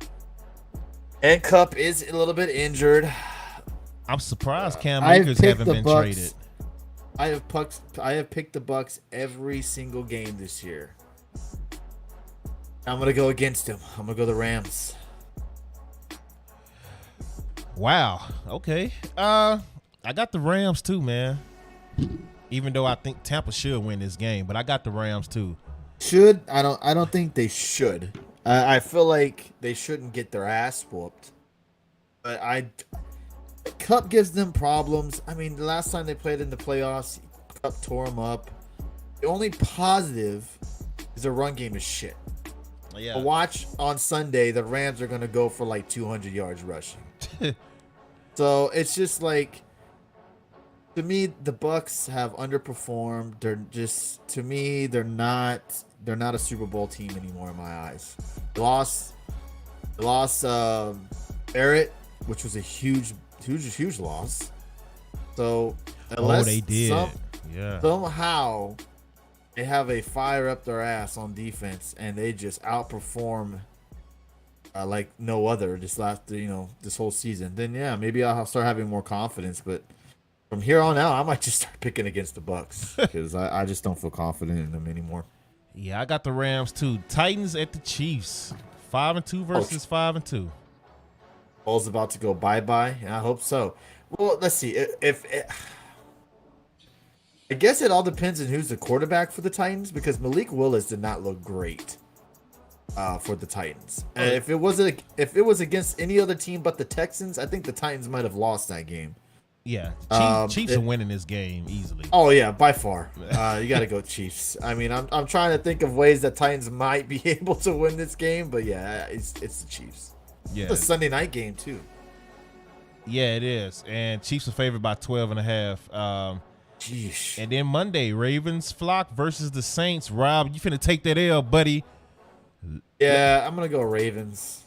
and Cup is a little bit injured. I'm surprised Cam Akers haven't been traded. I have picked the Bucks every single game this year. I'm gonna go against him. I'm gonna go the Rams. Wow. Okay. I got the Rams too, man. Even though I think Tampa should win this game, but I got the Rams too. Should I don't think they should. I feel like they shouldn't get their ass whooped. But Cup gives them problems. I mean, the last time they played in the playoffs, Cup tore them up. The only positive is their run game is shit. Yeah. But watch on Sunday, the Rams are gonna go for like 200 yards rushing. So it's just like, to me, the Bucks have underperformed. They're just, to me, they're not a Super Bowl team anymore in my eyes. They lost Barrett, which was a huge loss. So unless they did. somehow they have a fire up their ass on defense and they just outperform like no other this whole season, then yeah, maybe I'll start having more confidence. But from here on out, I might just start picking against the Bucks because I just don't feel confident in them anymore. Yeah, I got the Rams too. Titans at the Chiefs. 5-2 versus 5-2. Ball's about to go bye-bye, and I hope so. Well, let's see. If I guess it all depends on who's the quarterback for the Titans, because Malik Willis did not look great for the Titans. And if it was against any other team but the Texans, I think the Titans might have lost that game. Yeah, Chiefs are winning this game easily. Oh yeah, by far. You got to go Chiefs. I mean, I'm trying to think of ways that Titans might be able to win this game, but yeah, it's the Chiefs. Yeah, it's a Sunday night game too. Yeah, it is, and Chiefs are favored by 12.5. Jeez. And then Monday, Ravens flock versus the Saints. Rob, you finna take that L, buddy. Yeah, I'm gonna go Ravens.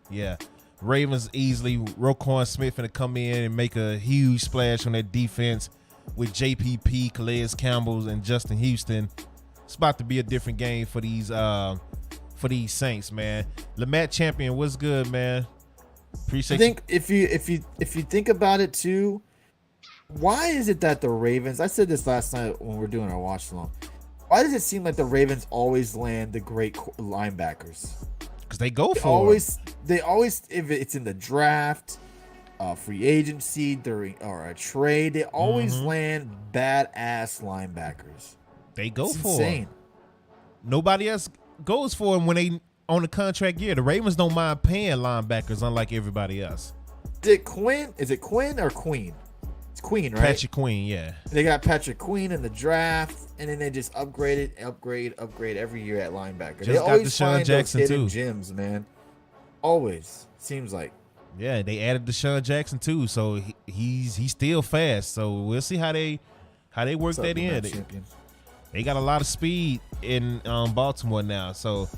Yeah. Ravens easily. Roquan Smith finna come in and make a huge splash on that defense with JPP, Calais Campbell, and Justin Houston. It's about to be a different game for these Saints, man. Lamette Champion, what's good, man? Appreciate. I think if you think about it too, why is it that the Ravens? I said this last night when we were doing our watch along. Why does it seem like the Ravens always land the great linebackers? Because they go for it. They always, if it's in the draft, free agency, or a trade, they always land badass linebackers. They go It's for insane. it. Nobody else goes for them when they on the contract year. The Ravens don't mind paying linebackers, unlike everybody else. Is it Quinn or Queen? It's Queen, right? Patrick Queen, yeah. They got Patrick Queen in the draft, and then they just upgrade every year at linebacker. Just They got always Deshaun find Jackson, those hidden too. gems, man. Always seems like. Yeah, they added Deshaun Jackson too, so he's still fast. So we'll see how they work What's up, that in. man, champion? They got a lot of speed in Baltimore now. So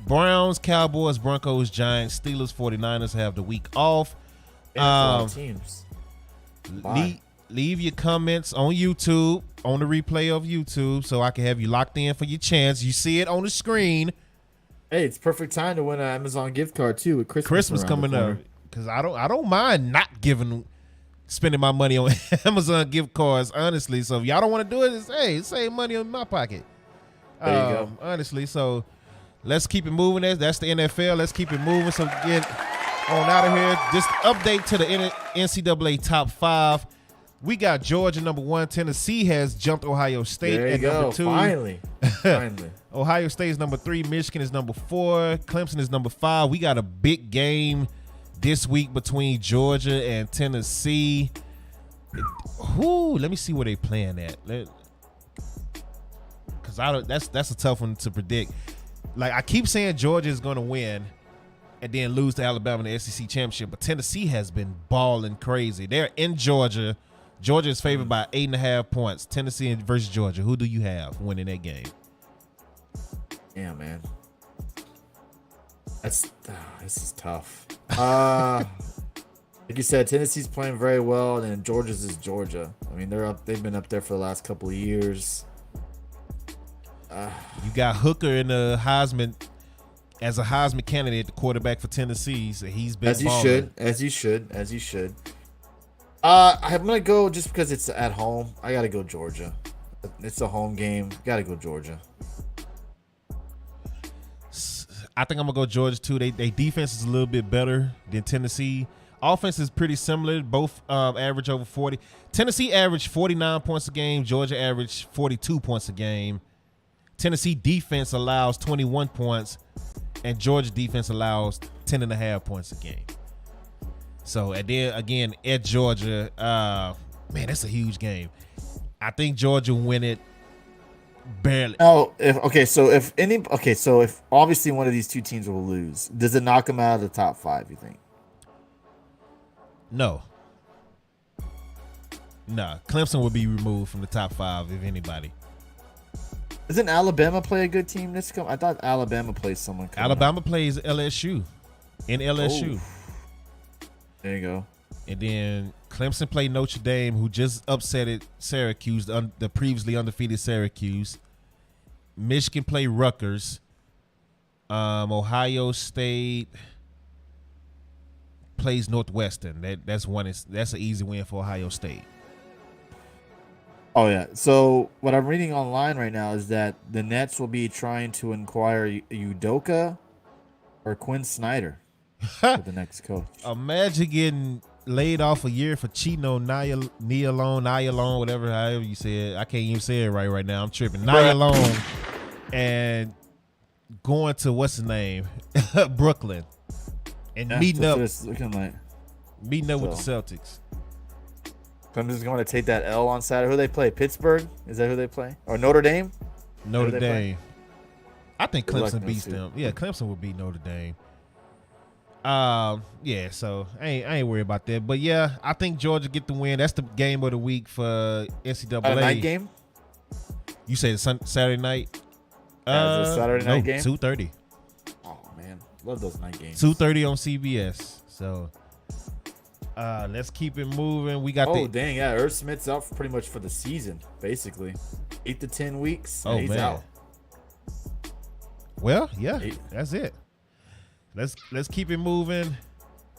Browns, Cowboys, Broncos, Giants, Steelers, 49ers have the week off. And a lot of teams. Leave your comments on YouTube, on the replay of YouTube, so I can have you locked in for your chance. You see it on the screen. Hey, it's perfect time to win an Amazon gift card too with Christmas around coming the corner. up, because I don't mind not spending my money on Amazon gift cards, honestly. So if y'all don't want to do it, save money in my pocket. There you go. Honestly, so let's keep it moving. That's the NFL. Let's keep it moving. So get on out of here. Just update to the NCAA top 5. We got Georgia number 1. Tennessee has jumped Ohio State There you at go. number 2. Finally. Ohio State is number 3. Michigan is number 4. Clemson is number 5. We got a big game this week between Georgia and Tennessee. Let me see where they playing at. Because that's a tough one to predict. Like, I keep saying Georgia is going to win and then lose to Alabama in the SEC championship, but Tennessee has been balling crazy. They're in Georgia. Georgia is favored by 8.5 points. Tennessee versus Georgia. Who do you have winning that game? Yeah, man. This is tough. Like you said, Tennessee's playing very well, and Georgia's is Georgia. I mean, they've been up there for the last couple of years. You got Hooker in the Heisman as a Heisman candidate, the quarterback for Tennessee. So he's been balling. As he should. I'm gonna go just because it's at home. I gotta go Georgia. It's a home game. Gotta go Georgia. I think I'm gonna go Georgia too. They defense is a little bit better than Tennessee. Offense is pretty similar. Both average over 40. Tennessee averaged 49 points a game. Georgia averaged 42 points a game. Tennessee defense allows 21 points, and Georgia defense allows 10.5 points a game. So, and then again at Georgia, man, that's a huge game. I think Georgia win it barely. Oh, if obviously one of these two teams will lose, does it knock them out of the top 5? You think? No. Nah, Clemson will be removed from the top 5 if anybody. Doesn't Alabama play a good team this come? I thought Alabama plays someone. Alabama plays LSU in LSU. Oh. There you go. And then Clemson played Notre Dame, who just upset Syracuse, the previously undefeated Syracuse. Michigan played Rutgers. Ohio State plays Northwestern. That's an easy win for Ohio State. Oh yeah. So what I'm reading online right now is that the Nets will be trying to inquire Udoka or Quinn Snyder for the next coach. Imagine getting laid off a year for cheating on Nyalone, whatever, however you say it. I can't even say it right now. I'm tripping. Nyalone, and going to what's his name, Brooklyn, and meeting up with the Celtics. I'm just going to take that L on Saturday. Who they play? Pittsburgh? Is that who they play? Or Notre Dame? Notre Dame. I think Clemson beats them. Yeah, Clemson will beat Notre Dame. Yeah, so I ain't worried about that. But yeah, I think Georgia get the win. That's the game of the week for NCAA. Night game? You say Saturday night? Yeah, is it Saturday night game? 2:30. Oh man, love those night games. 2:30 on CBS. So let's keep it moving. We got dang, yeah, Irv Smith's out pretty much for the season, basically. 8 to 10 weeks. Oh, he's man. out. Well, yeah, that's it. Let's keep it moving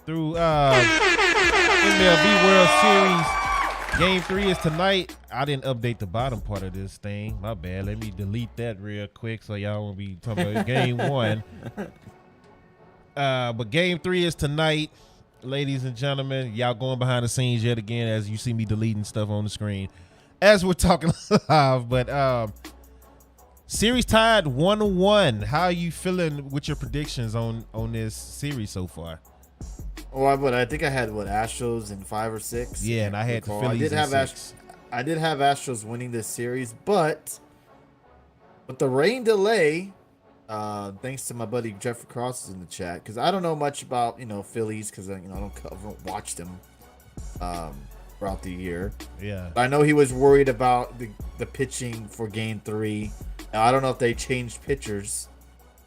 through MLB World Series. Game 3 is tonight. I didn't update the bottom part of this thing. My bad. Let me delete that real quick so y'all won't be talking about Game 1. But Game 3 is tonight. Ladies and gentlemen, y'all going behind the scenes yet again as you see me deleting stuff on the screen as we're talking live. But series tied 1-1. How are you feeling with your predictions on this series so far? Well, I think I had Astros in 5 or 6. Yeah, and I had the Phillies in 6. I did have Astros winning this series, but with the rain delay, thanks to my buddy Jeffrey Cross is in the chat, because I don't know much about Phillies, because I don't watch them throughout the year. Yeah, I know he was worried about the pitching for Game 3. Now, I don't know if they changed pitchers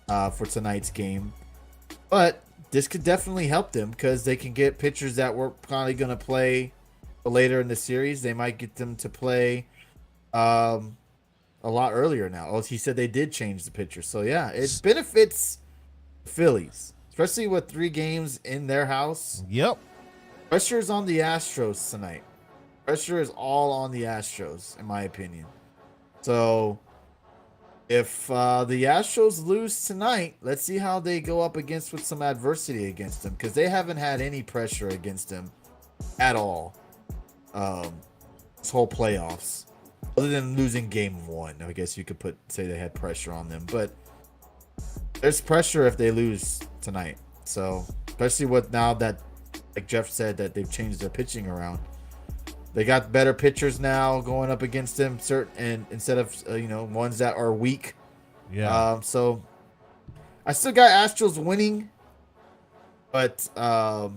for tonight's game, but this could definitely help them because they can get pitchers that were probably going to play later in the series. They might get them to play a lot earlier now. Oh, he said they did change the pitcher. So, yeah, it benefits the Phillies, especially with 3 games in their house. Yep. Pressure is on the Astros tonight. Pressure is all on the Astros, in my opinion. So, if the Astros lose tonight, let's see how they go up against with some adversity against them, because they haven't had any pressure against them at all this whole playoffs, other than losing Game 1. I guess you could say they had pressure on them, but there's pressure if they lose tonight. So especially with now that, like Jeff said, that they've changed their pitching around. They got better pitchers now going up against them, and instead of ones that are weak. Yeah. So I still got Astros winning, but I'd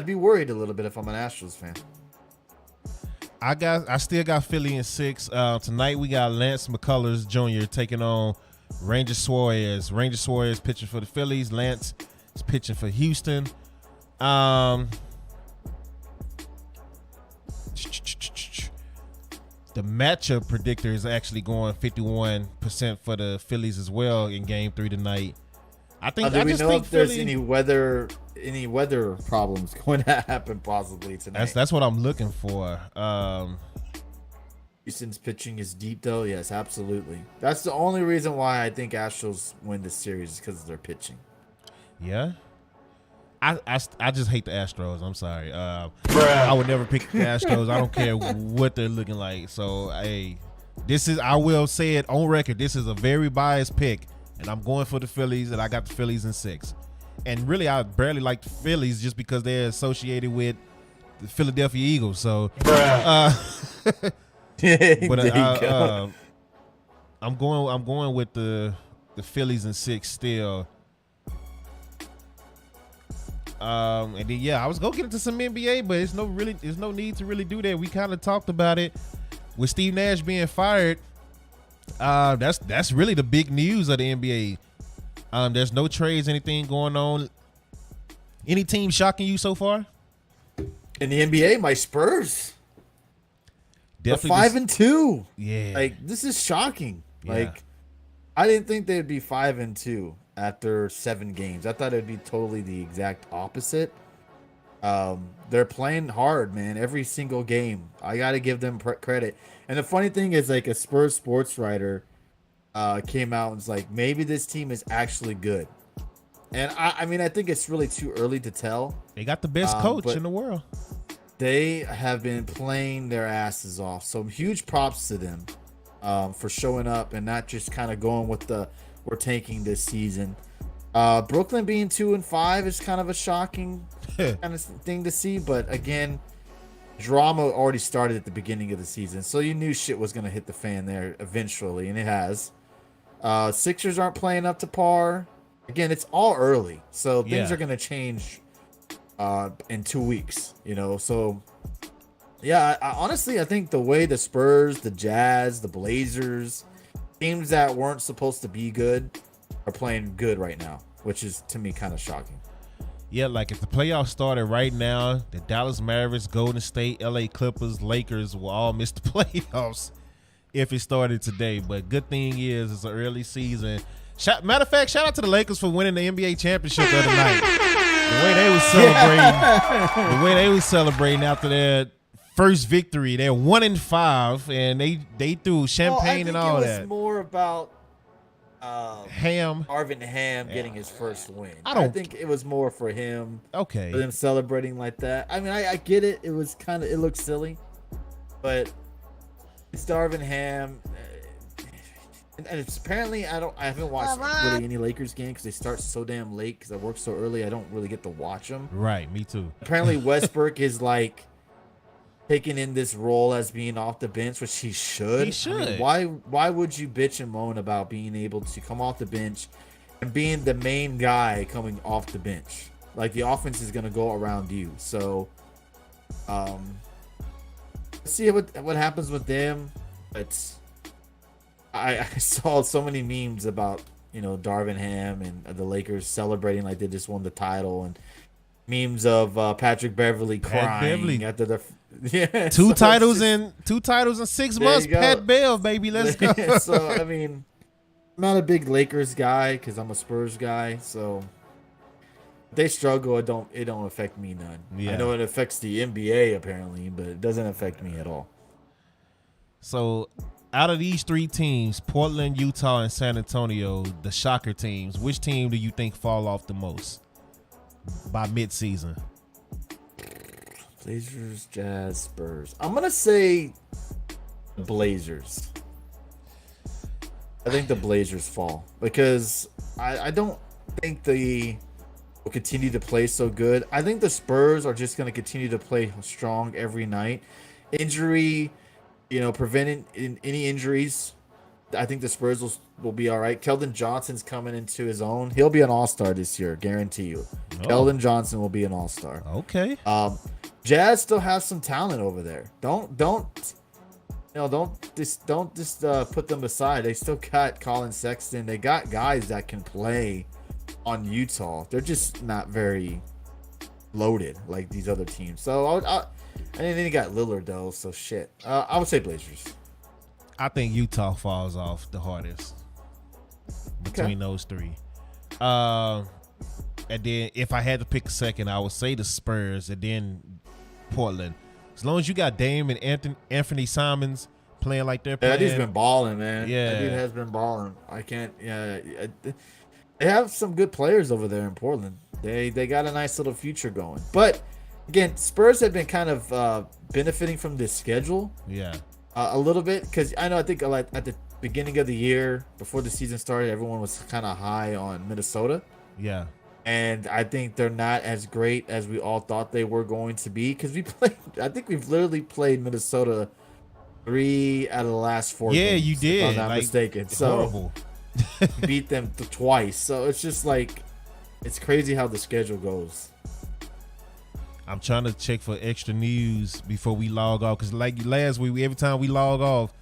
be worried a little bit if I'm an Astros fan. I still got Philly in 6. Tonight we got Lance McCullers Jr. taking on Ranger Suarez. Ranger Suarez pitching for the Phillies. Lance is pitching for Houston. The matchup predictor is actually going 51% for the Phillies as well in Game 3 tonight. I think. Do we know if there's any weather problems going to happen possibly tonight? That's what I'm looking for. Houston's pitching is deep though. Yes, absolutely. That's the only reason why I think Astros win this series is because of their pitching. Yeah. I just hate the Astros. I'm sorry. I would never pick the Astros. I don't care what they're looking like. So, hey, I will say it on record. This is a very biased pick, and I'm going for the Phillies, and I got the Phillies in 6. And really, I barely like the Phillies just because they're associated with the Philadelphia Eagles. So, but I'm going with the Phillies in 6 still. And then I was gonna get into some NBA, but there's no need to really do that. We kind of talked about it with Steve Nash being fired. That's really the big news of the NBA. There's no trades, anything going on. Any team shocking you so far? In the NBA, my Spurs. Definitely 5-2. Yeah. Like, this is shocking. Yeah. Like, I didn't think they'd be 5-2 after 7 games. I thought it'd be totally the exact opposite. They're playing hard, man. Every single game. I got to give them credit. And the funny thing is, like, a Spurs sports writer came out and was like, maybe this team is actually good. And I mean, I think it's really too early to tell. They got the best coach in the world. They have been playing their asses off. So huge props to them for showing up and not just kind of going with we're tanking this season. Brooklyn being 2-5 is kind of a shocking kind of thing to see. But again, drama already started at the beginning of the season. So you knew shit was going to hit the fan there eventually, and it has. Sixers aren't playing up to par. Again, it's all early. So things are going to change in 2 weeks, So, I honestly, I think the way the Spurs, the Jazz, the Blazers, teams that weren't supposed to be good are playing good right now, which is, to me, kind of shocking. Yeah, like if the playoffs started right now, the Dallas Mavericks, Golden State, LA Clippers, Lakers will all miss the playoffs if it started today. But good thing is it's an early season. Matter of fact, shout out to the Lakers for winning the NBA championship the other night. The way they was celebrating after their first victory, they're 1-5, and they threw champagne and all that. It was more about Arvin Ham getting his first win. I think it was more for him. Okay. For them celebrating like that. I mean, I get it. It was it looked silly, but it's Arvin Ham. And it's apparently I haven't watched really any Lakers game because they start so damn late because I work so early. I don't really get to watch them. Right, me too. Apparently Westbrook is like taking in this role as being off the bench, which he should. He should. I mean, why would you bitch and moan about being able to come off the bench and being the main guy coming off the bench? Like, the offense is gonna go around you. So, let's see what happens with them. I saw so many memes about Darvin Ham and the Lakers celebrating like they just won the title, and memes of Patrick Beverly crying after the 2 titles in 6 months. Pat Bev, baby, let's go. So I mean, I'm not a big Lakers guy because I'm a Spurs guy. So if they struggle, it don't affect me none. Yeah. I know it affects the NBA apparently, but it doesn't affect me at all. So, out of these 3 teams, Portland, Utah, and San Antonio, the shocker teams, which team do you think fall off the most by mid-season? Blazers, Jazz, Spurs. I'm going to say Blazers. I think the Blazers fall because I don't think they will continue to play so good. I think the Spurs are just going to continue to play strong every night. Injury, preventing any injuries. I think the Spurs will be all right. Keldon Johnson's coming into his own. He'll be an all-star this year, guarantee you. Keldon Johnson will be an all-star. Okay. Jazz still has some talent over there. Don't just put them aside. They still got Colin Sexton. They got guys that can play on Utah. They're just not very loaded like these other teams. So and then they got Lillard though. So shit. I would say Blazers. I think Utah falls off the hardest between those 3. And then if I had to pick a second, I would say the Spurs and then Portland. As long as you got Dame and Anthony Simons playing like they're Yeah, playing. that dude's been balling, man. Yeah. That dude has been balling. I can't. Yeah, they have some good players over there in Portland. They got a nice little future going. But again, Spurs have been kind of benefiting from this schedule. Yeah. A little bit, because I think like at the beginning of the year, before the season started, everyone was kind of high on Minnesota. Yeah. And I think they're not as great as we all thought they were going to be, because I think we've literally played Minnesota 3 out of the last 4 Yeah, games, you did. if I'm not like, mistaken. So horrible. beat them twice. So it's just like, it's crazy how the schedule goes. I'm trying to check for extra news before we log off, because like last week, every time we log off,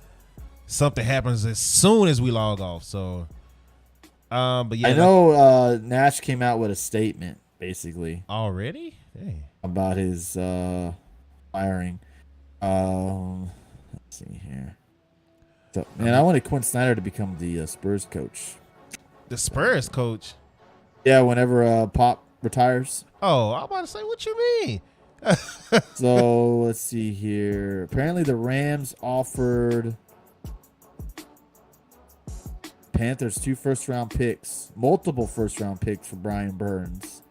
something happens as soon as we log off. So, but yeah, I know Nash came out with a statement basically already. Dang. about his firing. Let's see here. So, man, I wanted Quinn Snyder to become the Spurs coach. The Spurs coach. Yeah, whenever Pop retires. Oh, I'm about to say, what you mean? So let's see here. Apparently, the Rams offered Panthers 2 first-round picks, multiple first-round picks for Brian Burns,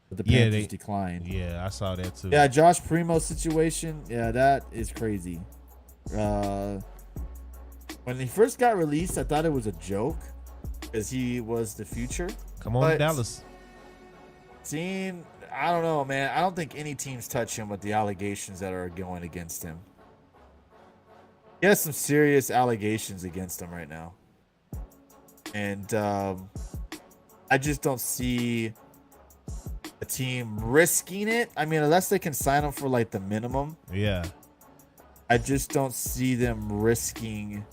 but the Panthers declined. Yeah, I saw that too. Yeah, Josh Primo situation. Yeah, that is crazy. When he first got released, I thought it was a joke because he was the future. Come on, Dallas. I don't know, man. I don't think any teams touch him with the allegations that are going against him. He has some serious allegations against him right now. And I just don't see a team risking it. I mean, unless they can sign him for like the minimum. Yeah. I just don't see them risking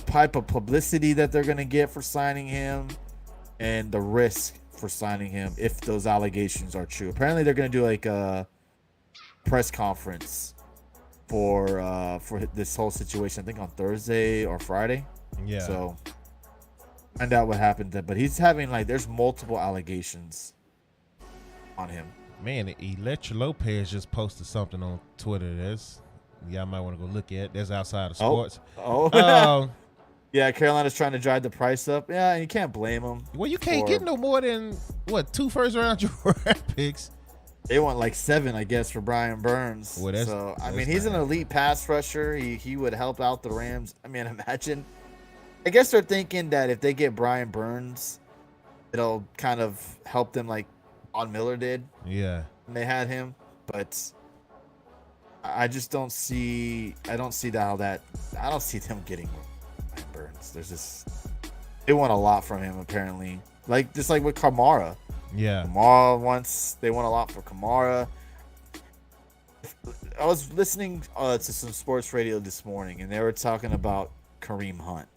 type of publicity that they're going to get for signing him and the risk for signing him if those allegations are true. Apparently they're going to do like a press conference for this whole situation, I think on Thursday or Friday. Yeah. So find out what happened then. But he's having there's multiple allegations on him. Man, Electra Lopez just posted something on Twitter. Y'all might want to go look at. That's outside of sports. Yeah, Carolina's trying to drive the price up. Yeah, and you can't blame them. Well, you can't get no more than 2 first-round draft picks. They want like 7, I guess, for Brian Burns. Well, so I mean, he's an elite pass rusher. He would help out the Rams. I mean, imagine. I guess they're thinking that if they get Brian Burns, it'll kind of help them like Von Miller did. Yeah. When they had him, but I just don't see. I don't see them getting Brian Burns. They want a lot from him apparently. Just like with Kamara. Yeah. Kamara they want a lot for Kamara. I was listening to some sports radio this morning, and they were talking about Kareem Hunt.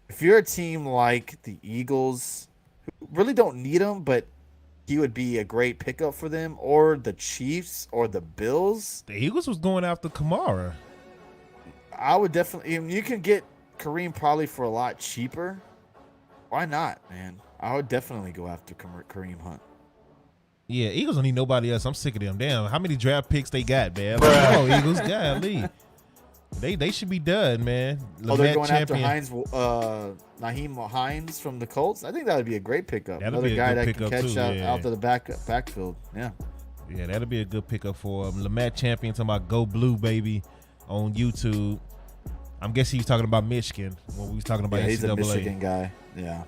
If you're a team like the Eagles, who really don't need him, but he would be a great pickup for them, or the Chiefs or the Bills. The Eagles was going after Kamara. I would definitely. You can get Kareem probably for a lot cheaper. Why not, man? I would definitely go after Kareem Hunt. Yeah, Eagles don't need nobody else. I'm sick of them. Damn, how many draft picks they got, man? Come on, Eagles. Golly. They should be done, man. They're going after Naheem Hines from the Colts. I think that would be a great pickup. Another guy that can catch out to the backfield. Yeah. Yeah, that'll be a good pickup for him. Lamette Champion talking about Go Blue, baby, on YouTube. I'm guessing he's talking about Michigan when we was talking about NCAA. He's a Michigan guy. Yeah.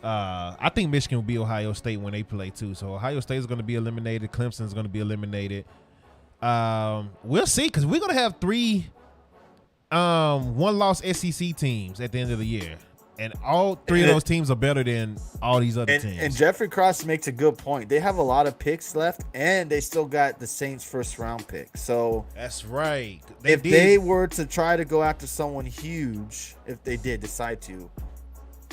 I think Michigan will be Ohio State when they play too. So Ohio State is going to be eliminated. Clemson is going to be eliminated. We'll see, because we're going to have 3 one-loss SEC teams at the end of the year, and all 3 of those teams are better than all these other teams. And Jeffrey Cross makes a good point. They have a lot of picks left, and they still got the Saints' first-round pick. So that's right. They were to try to go after someone huge, if they did decide to,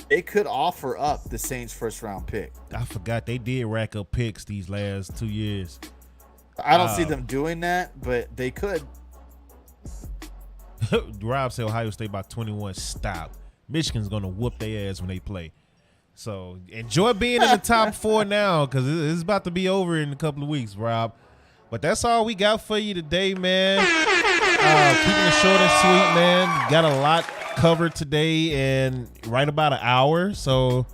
they could offer up the Saints' first-round pick. I forgot they did rack up picks these last 2 years. I don't see them doing that, but they could. Rob said Ohio State by 21. Stop. Michigan's going to whoop their ass when they play. So enjoy being in the top 4 now, because it's about to be over in a couple of weeks, Rob. But that's all we got for you today, man. Keeping it short and sweet, man. Got a lot covered today and right about an hour. So,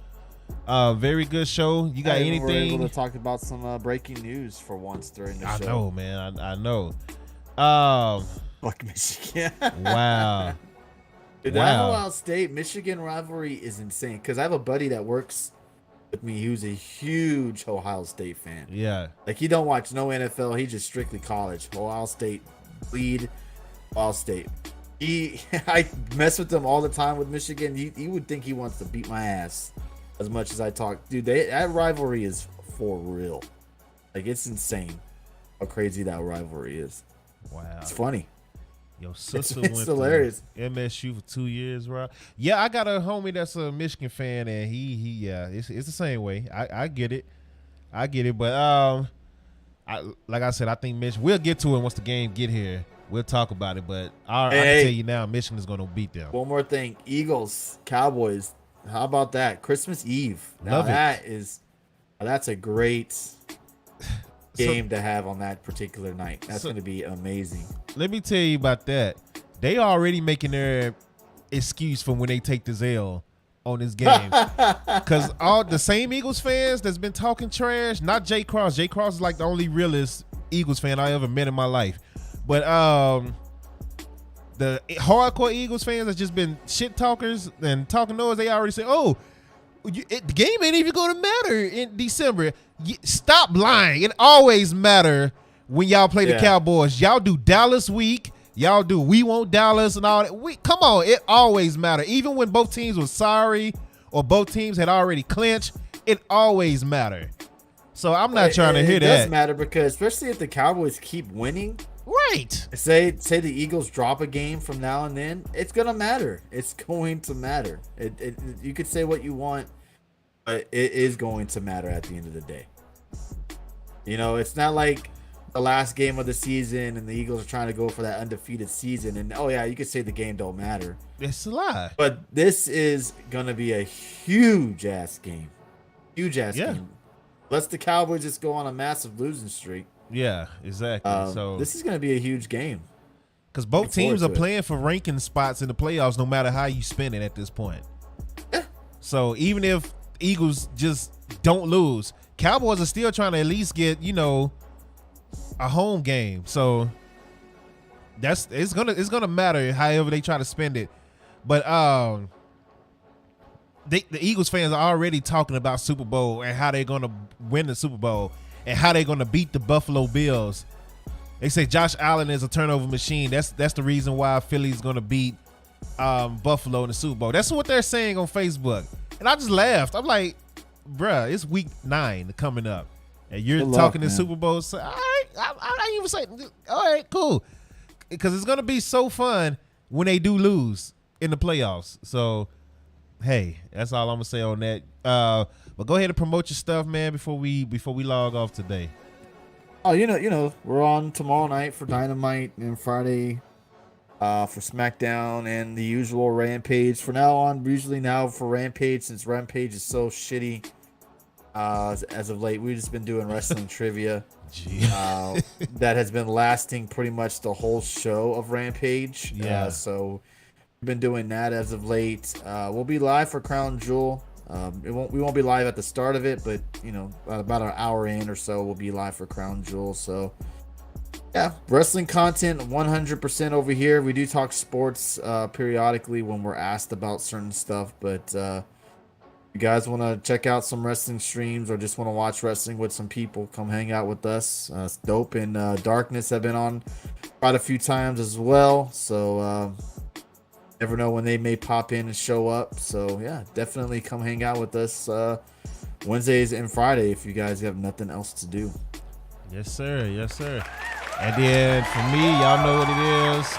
very good show. You got anything? We're able to talk about some breaking news for once during the show. I know, man. I know. Fuck Michigan. Wow. Dude, that Ohio State Michigan rivalry is insane. Because I have a buddy that works with me who's a huge Ohio State fan. Yeah. Like, he don't watch no NFL. He just strictly college. Ohio State lead. Ohio State. I mess with him all the time with Michigan. He would think he wants to beat my ass as much as I talk. Dude, that rivalry is for real. Like, it's insane how crazy that rivalry is. Wow. It's funny. Your sister It's went hilarious. to MSU for 2 years, right? Yeah, I got a homie that's a Michigan fan, and it's the same way. I get it. But like I said, I think Michigan. We'll get to it once the game get here. We'll talk about it, but I can tell you now, Michigan is going to beat them. One more thing, Eagles, Cowboys. How about that? Christmas Eve. Now Love it. That's a great game to have on that particular night. That's going to be amazing. Let me tell you about that. They already making their excuse for when they take the L on this game. Because all the same Eagles fans that's been talking trash, not Jay Cross. Jay Cross is like the only realist Eagles fan I ever met in my life. But the hardcore Eagles fans that's just been shit talkers and talking noise, they already say, the game ain't even going to matter in December. Stop lying. It always matter when y'all play the Cowboys. Y'all do Dallas week. Y'all do We Want Dallas and all that. Come on, it always matter. Even when both teams were sorry or both teams had already clinched, it always matter. So I'm not trying to hear that. It does matter because especially if the Cowboys keep winning. Right. Say the Eagles drop a game from now and then, it's gonna matter. It's going to matter. You could say what you want, but it is going to matter at the end of the day. You know, it's not like the last game of the season and the Eagles are trying to go for that undefeated season. And you could say the game don't matter. It's a lie. But this is gonna be a huge ass game. Huge ass game. Unless the Cowboys just go on a massive losing streak. Yeah, exactly. So this is going to be a huge game because both teams are playing for ranking spots in the playoffs, no matter how you spin it at this point. Yeah. So even if Eagles just don't lose, Cowboys are still trying to at least get a home game. So it's gonna matter however they try to spend it. But the Eagles fans are already talking about Super Bowl and how they're gonna win the Super Bowl. And how they gonna beat the Buffalo Bills. They say Josh Allen is a turnover machine. That's the reason why Philly's gonna beat Buffalo in the Super Bowl. That's what they're saying on Facebook. And I just laughed. I'm like, bruh, it's week 9 coming up. And you're talking to Super Bowl. So, all right, I even say, all right, cool. Because it's gonna be so fun when they do lose in the playoffs. So, hey, that's all I'm gonna say on that. But go ahead and promote your stuff, man, before we log off today. Oh, you know, we're on tomorrow night for Dynamite and Friday for SmackDown and the usual Rampage. For now on, usually now for Rampage, since Rampage is so shitty as of late, we've just been doing wrestling trivia. That has been lasting pretty much the whole show of Rampage. Yeah. So we've been doing that as of late. We'll be live for Crown Jewel. We won't be live at the start of it, but about an hour in or so we'll be live for Crown Jewel. So yeah, wrestling content 100% over here. We do talk sports periodically when we're asked about certain stuff, but if you guys want to check out some wrestling streams or just want to watch wrestling with some people, come hang out with us. Dope and Darkness have been on quite a few times as well, so never know when they may pop in and show up. So yeah, definitely come hang out with us Wednesdays and Friday if you guys have nothing else to do. Yes, sir. And then for me, y'all know what it is.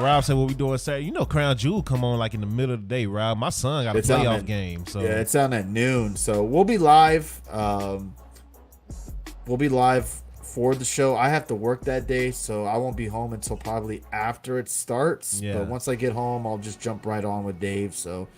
Rob said what we doing Saturday. Crown Jewel come on like in the middle of the day, Rob. My son got a playoff game. So yeah, it's on at noon. So we'll be live. We'll be live for the show. I have to work that day, so I won't be home until probably after it starts. Yeah. But once I get home, I'll just jump right on with Dave. So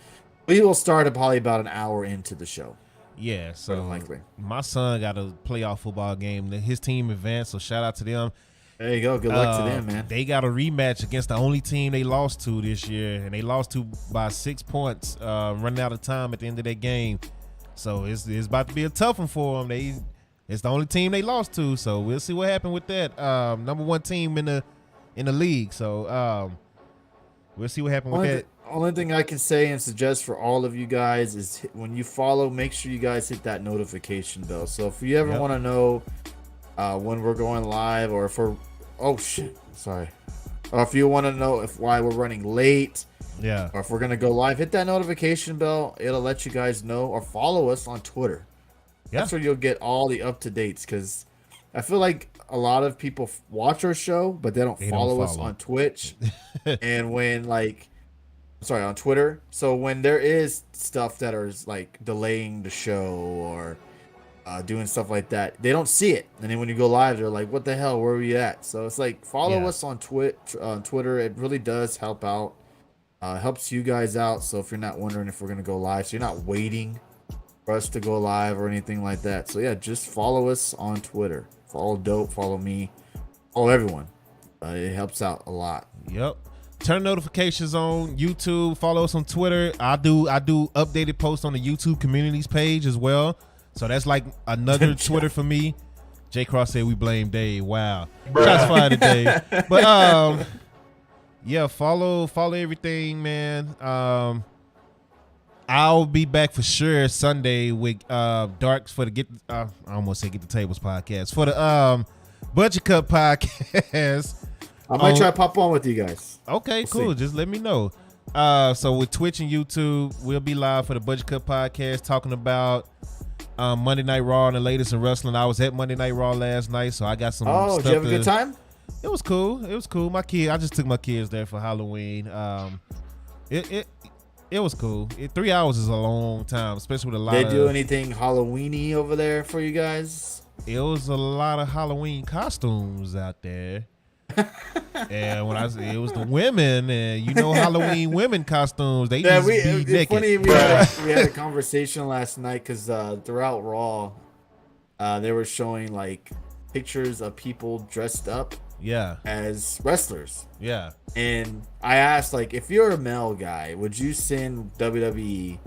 we will start at probably about an hour into the show. Yeah, so likely. My son got a playoff football game. His team advanced, so shout out to them. There you go. Good luck to them, man. They got a rematch against the only team they lost to this year, and they lost to by 6 points, running out of time at the end of that game. So it's about to be a tough one for them. It's the only team they lost to, so we'll see what happens with that. Number one team in the league. So we'll see what happens with that. Only thing I can say and suggest for all of you guys is when you follow, make sure you guys hit that notification bell. So if you ever want to know when we're going live, or if we're or if you want to know why we're running late, or if we're gonna go live, hit that notification bell. It'll let you guys know, or follow us on Twitter. That's where you'll get all the up to dates, because I feel like a lot of people watch our show, but they don't follow us on Twitch. And when on Twitter. So when there is stuff that is like delaying the show or doing stuff like that, they don't see it. And then when you go live, they're like, "What the hell? Where are we at?" So it's like, follow us on Twitter. It really does help out. Helps you guys out. So if you're not wondering if we're gonna go live, so you're not waiting for us to go live or anything like that. So yeah, just follow us on Twitter. Follow Dope. Follow me. Follow everyone. It helps out a lot. Yep. Turn notifications on YouTube. Follow us on Twitter. I do updated posts on the YouTube communities page as well. So that's like another Twitter for me. J Cross said we blame Dave. Wow. Shots fired at Dave. But yeah, follow everything, man. I'll be back for sure Sunday with Darks for the I almost said Get the Tables podcast. For the Budget Cup podcast. I might try to pop on with you guys. Okay, cool. Just let me know. So with Twitch and YouTube, we'll be live for the Budget Cup podcast talking about Monday Night Raw and the latest in wrestling. I was at Monday Night Raw last night, so I got some stuff. Did you have a good time? It was cool. I just took my kids there for Halloween. It was cool. 3 hours is a long time, especially with a lot of... They do anything Halloween-y over there for you guys? It was a lot of Halloween costumes out there. And when I say it was the women, and Halloween women costumes, they just be naked. It's funny, we had a conversation last night because throughout Raw, they were showing like pictures of people dressed up as wrestlers. Yeah. And I asked, like, if you're a male guy, would you send WWE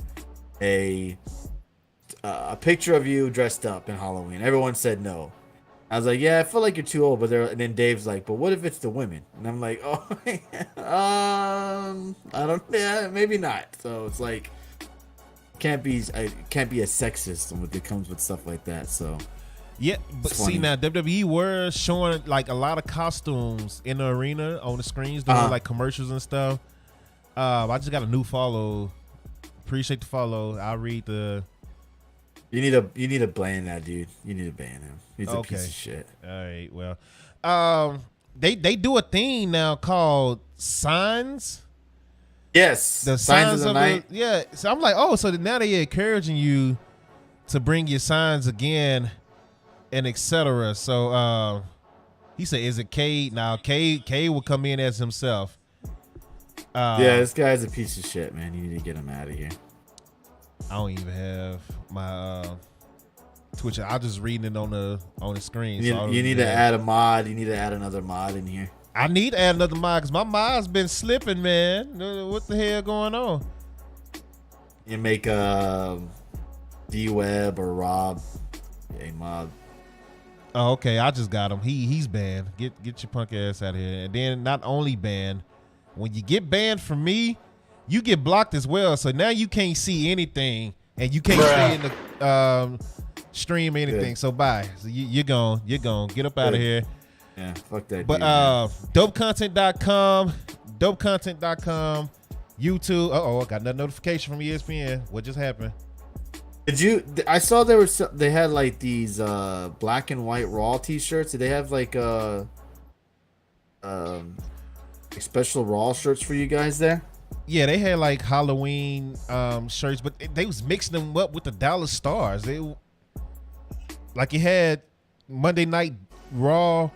a picture of you dressed up in Halloween? Everyone said no. I was like, yeah, I feel like you're too old, but and then Dave's like, but what if it's the women? And I'm like, oh, maybe not. So it's like, can't be a sexist when it comes with stuff like that. So yeah, but see now WWE were showing like a lot of costumes in the arena on the screens, doing like commercials and stuff. I just got a new follow. Appreciate the follow. I'll read the. You need to ban that dude. You need to ban him. He's a piece of shit. All right. Well, they do a thing now called signs. Yes. The signs of the night. Yeah. So I'm like, so now they're encouraging you to bring your signs again, and etc. So he said, "Is it Cade?" Now Cade will come in as himself. This guy's a piece of shit, man. You need to get him out of here. I don't even have my Twitch. I'm just reading it on the screen. You need to add a mod. You need to add another mod in here. I need to add another mod because my mod's been slipping, man. What the hell going on? You make D-Web or Rob a mod. Oh, okay. I just got him. He's banned. Get your punk ass out of here. And then not only banned, when you get banned from me, you get blocked as well. So now you can't see anything, and you can't stay in the stream or anything. Good. So bye. So you're gone. Get up out of here. Yeah, fuck that. But dopecontent.com, YouTube. I got another notification from ESPN. What just happened? I saw they had like these black and white Raw t-shirts. Did they have like special Raw shirts for you guys there? Yeah, they had like Halloween shirts, but they was mixing them up with the Dallas Stars. Like it had Monday Night Raw,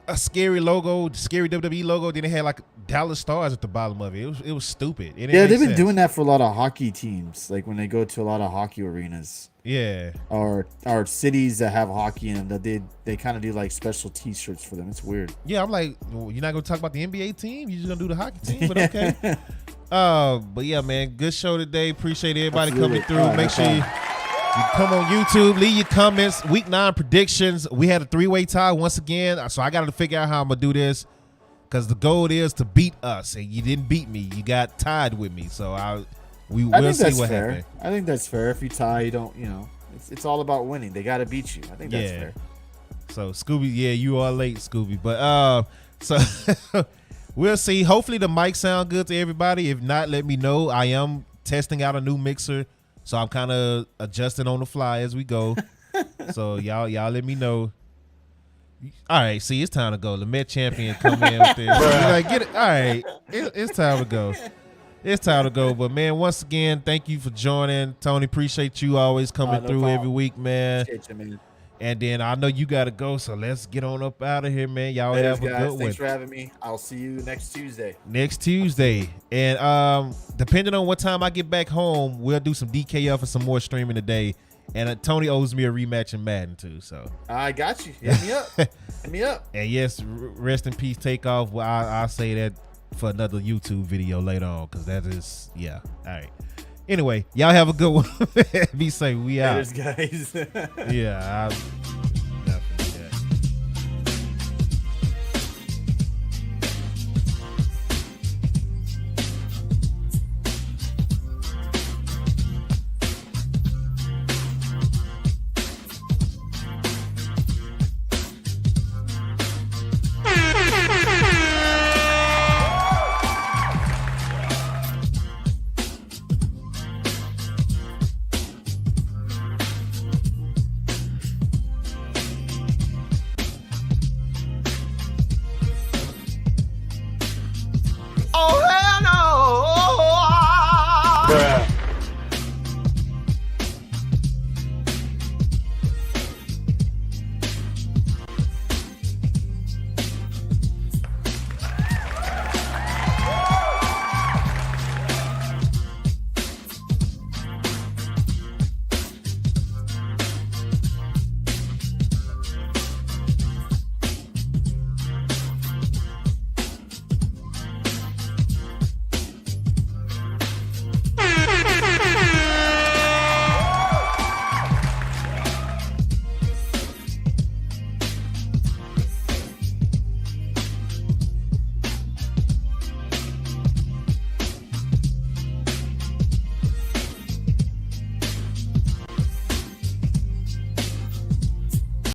a scary logo, scary WWE logo. Then it had like Dallas Stars at the bottom of it. It was stupid. They've been doing that for a lot of hockey teams. Like when they go to a lot of hockey arenas. Yeah. or cities that have hockey in them that they kind of do like special T-shirts for them. It's weird. Yeah, I'm like, well, you're not gonna talk about the NBA team. You're just gonna do the hockey team, but okay. But yeah, man, good show today. Appreciate everybody coming through. Right, Make sure you come on YouTube, leave your comments. Week 9 predictions. We had a 3-way tie once again, so I got to figure out how I'm gonna do this because the goal is to beat us, and you didn't beat me. You got tied with me, so we'll see what happens. I think that's fair. If you tie, you don't. It's all about winning. They got to beat you. I think that's fair. So Scooby, yeah, you are late, Scooby, but so. We'll see. Hopefully the mic sound good to everybody. If not, let me know. I am testing out a new mixer, so I'm kind of adjusting on the fly as we go. So y'all let me know. All right, see, it's time to go. The Met champion come in with this. Like, get it. All right, it's time to go. It's time to go. But man, once again, thank you for joining, Tony. Appreciate you always coming through every week, man. Appreciate you, man. And then I know you got to go, so let's get on up out of here, man. Y'all have a good one. Thanks for having me. I'll see you next Tuesday. And depending on what time I get back home, we'll do some DKF and some more streaming today. And Tony owes me a rematch in Madden too. So I got you. Hit me up. Hit me up. And yes, rest in peace, Takeoff. Well, I'll say that for another YouTube video later on because that is All right. Anyway, y'all have a good one. Be safe. We out. Later, guys. Yeah. Oh hell no! Bruh.